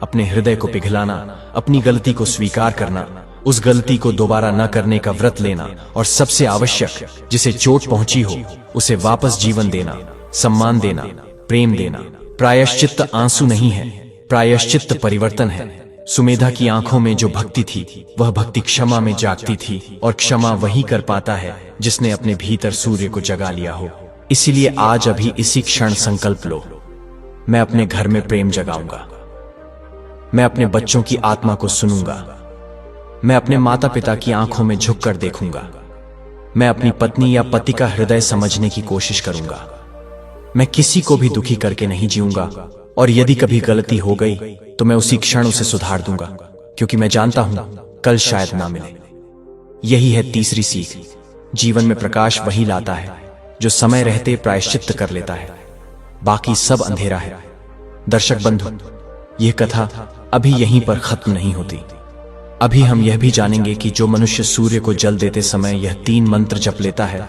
अपने हृदय को पिघलाना, अपनी गलती को स्वीकार करना, उस गलती को दोबारा न करने का व्रत लेना, और सबसे आवश्यक जिसे चोट पहुंची हो उसे वापस जीवन देना, सम्मान देना, प्रेम देना। प्रायश्चित्त आंसू नहीं है, प्रायश्चित्त परिवर्तन है। सुमेधा की आंखों में जो भक्ति थी वह भक्ति क्षमा में जागती थी, और क्षमा वही कर पाता है जिसने अपने भीतर सूर्य को जगा लिया हो। इसीलिए आज अभी इसी क्षण संकल्प लो, मैं अपने घर में प्रेम जगाऊंगा, मैं अपने बच्चों की आत्मा को सुनूंगा, मैं अपने माता पिता की आंखों में झुककर देखूंगा, मैं अपनी पत्नी या पति का हृदय समझने की कोशिश करूंगा, मैं किसी को भी दुखी करके नहीं जीऊंगा, और यदि कभी गलती हो गई तो मैं उसी क्षण उसे सुधार दूंगा, क्योंकि मैं जानता हूं कल शायद ना मिले। यही है तीसरी सीख। जीवन में प्रकाश वही लाता है जो समय रहते प्रायश्चित्त कर लेता है, बाकी सब अंधेरा है। दर्शक बंधु, यह कथा अभी यहीं पर खत्म नहीं होती। अभी हम यह भी जानेंगे कि जो मनुष्य सूर्य को जल देते समय यह 3 मंत्र जप लेता है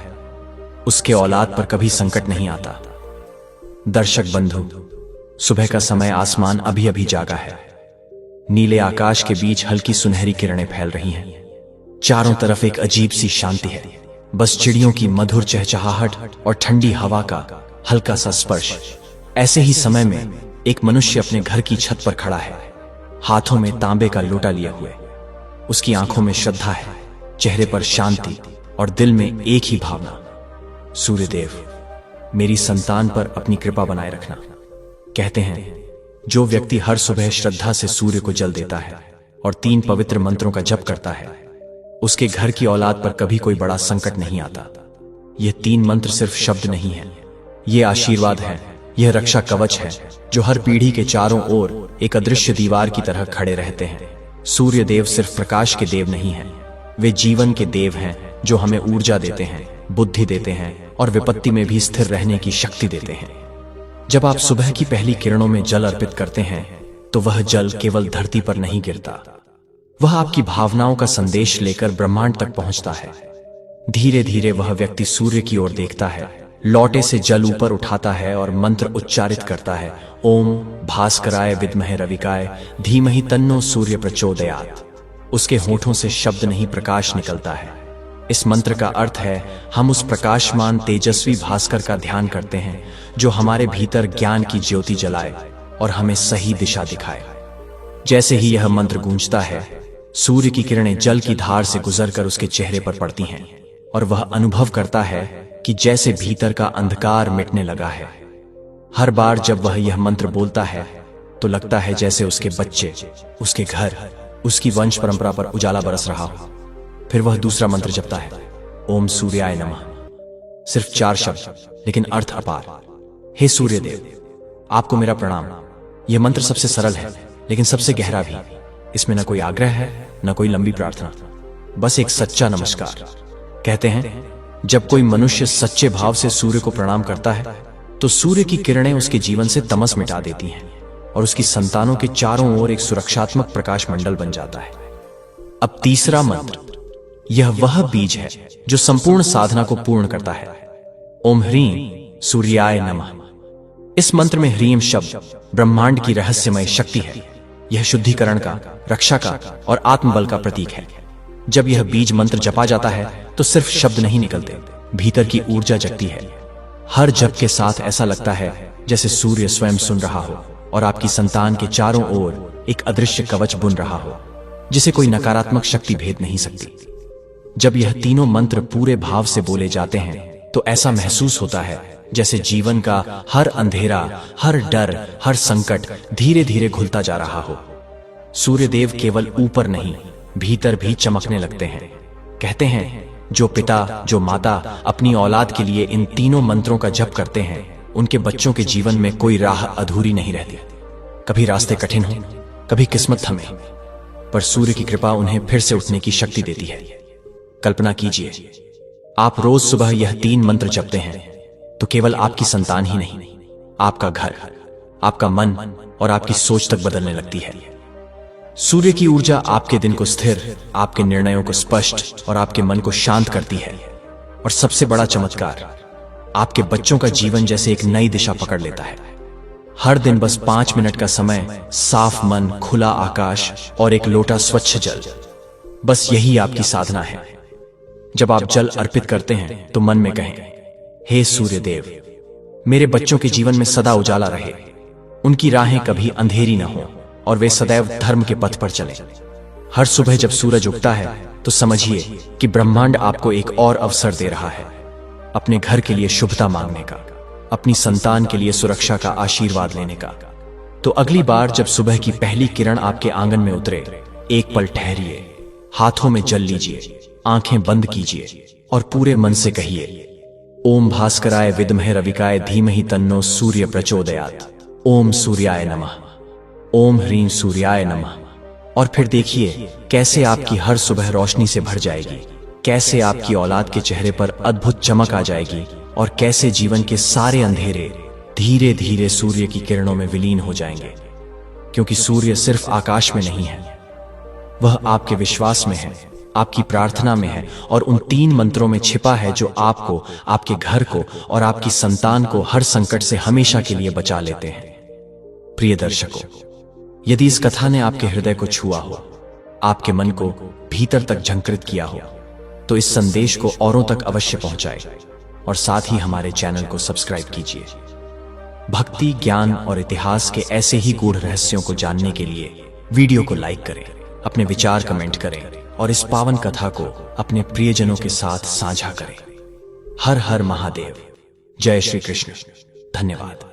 उसके औलाद पर कभी संकट नहीं आता। दर्शक बंधु, सुबह का समय आसमान अभी अभी जागा है। नीले आकाश के बीच हल्की सुनहरी किरणें फैल रही हैं। चारों तरफ एक अजीब सी शांति है, बस चिड़ियों की मधुर चहचहाहट और ठंडी हवा का हल्का सा स्पर्श। ऐसे ही समय में एक मनुष्य अपने घर की छत पर खड़ा है, हाथों में तांबे का लोटा लिए हुए। उसकी आंखों में श्रद्धा है, चेहरे पर शांति, और दिल में एक ही भावना, सूर्यदेव मेरी संतान पर अपनी कृपा बनाए रखना। कहते हैं जो व्यक्ति हर सुबह श्रद्धा से सूर्य को जल देता है और 3 पवित्र मंत्रों का जप करता है, उसके घर की औलाद पर कभी कोई बड़ा संकट नहीं आता। ये 3 मंत्र सिर्फ शब्द नहीं है, ये आशीर्वाद है यह रक्षा कवच है जो हर पीढ़ी के चारों ओर एक अदृश्य दीवार की तरह खड़े रहते हैं। सूर्य देव सिर्फ प्रकाश के देव नहीं हैं, वे जीवन के देव हैं जो हमें ऊर्जा देते हैं, बुद्धि देते हैं और विपत्ति में भी स्थिर रहने की शक्ति देते हैं। जब आप सुबह की पहली किरणों में जल अर्पित करते हैं तो वह जल केवल धरती पर नहीं गिरता, वह आपकी भावनाओं का संदेश लेकर ब्रह्मांड तक पहुंचता है। धीरे धीरे वह व्यक्ति सूर्य की ओर देखता है, लौटे से जल ऊपर उठाता है और मंत्र उच्चारित करता है, ओम भास्कराय विद्महे रविकाय धीमहि तन्नो सूर्य प्रचोदयात्। उसके होठों से शब्द नहीं, प्रकाश निकलता है। इस मंत्र का अर्थ है हम उस प्रकाशमान तेजस्वी भास्कर का ध्यान करते हैं जो हमारे भीतर ज्ञान की ज्योति जलाए और हमें सही दिशा दिखाए। जैसे ही यह मंत्र गूंजता है, सूर्य की किरणें जल की धार से गुजरकर उसके चेहरे पर पड़ती हैं और वह अनुभव करता है कि जैसे भीतर का अंधकार मिटने लगा है। हर बार जब वह यह मंत्र बोलता है तो लगता है जैसे उसके बच्चे, उसके घर, उसकी वंश परंपरा पर उजाला बरस रहा हो। फिर वह दूसरा मंत्र जपता है, ओम सूर्याय नमः। सिर्फ 4 शब्द लेकिन अर्थ अपार। हे सूर्य देव, आपको मेरा प्रणाम। यह मंत्र सबसे सरल है लेकिन सबसे गहरा भी। इसमें न कोई आग्रह है, न कोई लंबी प्रार्थना, बस एक सच्चा नमस्कार। कहते हैं जब कोई मनुष्य सच्चे भाव से सूर्य को प्रणाम करता है तो सूर्य की किरणें उसके जीवन से तमस मिटा देती हैं और उसकी संतानों के चारों ओर एक सुरक्षात्मक प्रकाश मंडल बन जाता है। अब तीसरा मंत्र, यह वह बीज है जो संपूर्ण साधना को पूर्ण करता है। ओम ह्रीं सूर्याय नमः। इस मंत्र में ह्रीम शब्द ब्रह्मांड की रहस्यमय शक्ति है। यह शुद्धिकरण का, रक्षा का और आत्मबल का प्रतीक है। जब यह बीज मंत्र जपा जाता है तो सिर्फ शब्द नहीं निकलते, भीतर की ऊर्जा जगती है। हर जप के साथ ऐसा लगता है जैसे सूर्य स्वयं सुन रहा हो और आपकी संतान के चारों ओर एक अदृश्य कवच बुन रहा हो जिसे कोई नकारात्मक शक्ति भेद नहीं सकती। जब यह तीनों मंत्र पूरे भाव से बोले जाते हैं तो ऐसा महसूस होता है जैसे जीवन का हर अंधेरा, हर डर, हर संकट धीरे धीरे घुलता जा रहा हो। सूर्यदेव केवल ऊपर नहीं, भीतर भी चमकने लगते हैं। कहते हैं जो पिता, जो माता अपनी औलाद के लिए इन तीनों मंत्रों का जप करते हैं, उनके बच्चों के जीवन में कोई राह अधूरी नहीं रहती। कभी रास्ते कठिन हो, कभी किस्मत थमे, पर सूर्य की कृपा उन्हें फिर से उठने की शक्ति देती है। कल्पना कीजिए, आप रोज सुबह यह 3 मंत्र जपते हैं तो केवल आपकी संतान ही नहीं, आपका घर, आपका मन और आपकी सोच तक बदलने लगती है। सूर्य की ऊर्जा आपके दिन को स्थिर, आपके निर्णयों को स्पष्ट और आपके मन को शांत करती है। और सबसे बड़ा चमत्कार, आपके बच्चों का जीवन जैसे एक नई दिशा पकड़ लेता है। हर दिन बस 5 मिनट का समय, साफ मन, खुला आकाश और एक लोटा स्वच्छ जल, बस यही आपकी साधना है। जब आप जल अर्पित करते हैं तो मन में कहें, हे सूर्य देव, मेरे बच्चों के जीवन में सदा उजाला रहे, उनकी राहें कभी अंधेरी न हो और वे सदैव धर्म के पथ पर चलें। हर सुबह जब सूरज उगता है तो समझिए कि ब्रह्मांड आपको एक और अवसर दे रहा है, अपने घर के लिए शुभता मांगने का, अपनी संतान के लिए सुरक्षा का आशीर्वाद लेने का। तो अगली बार जब सुबह की पहली किरण आपके आंगन में उतरे, एक पल ठहरिए, हाथों में जल लीजिए, आंखें बंद कीजिए और पूरे मन से कहिए, ओम भास्कराय विद्महे रविकाय धीमहि तन्नो सूर्य प्रचोदयात्। ओम सूर्याय नमः। ओम ह्रीं सूर्याय नमः। और फिर देखिए कैसे आपकी हर सुबह रोशनी से भर जाएगी, कैसे आपकी औलाद के चेहरे पर अद्भुत चमक आ जाएगी और कैसे जीवन के सारे अंधेरे धीरे धीरे सूर्य की किरणों में विलीन हो जाएंगे। क्योंकि सूर्य सिर्फ आकाश में नहीं है, वह आपके विश्वास में है, आपकी प्रार्थना में है और उन 3 मंत्रों में छिपा है जो आपको, आपके घर को और आपकी संतान को हर संकट से हमेशा के लिए बचा लेते हैं। प्रिय दर्शकों, यदि इस कथा ने आपके हृदय को छुआ हो, आपके मन को भीतर तक झंकृत किया हो, तो इस संदेश को औरों तक अवश्य पहुंचाएं और साथ ही हमारे चैनल को सब्सक्राइब कीजिए। भक्ति, ज्ञान और इतिहास के ऐसे ही गूढ़ रहस्यों को जानने के लिए वीडियो को लाइक करें, अपने विचार कमेंट करें और इस पावन कथा को अपने प्रियजनों के साथ साझा करें। हर हर महादेव। जय श्री कृष्ण। धन्यवाद।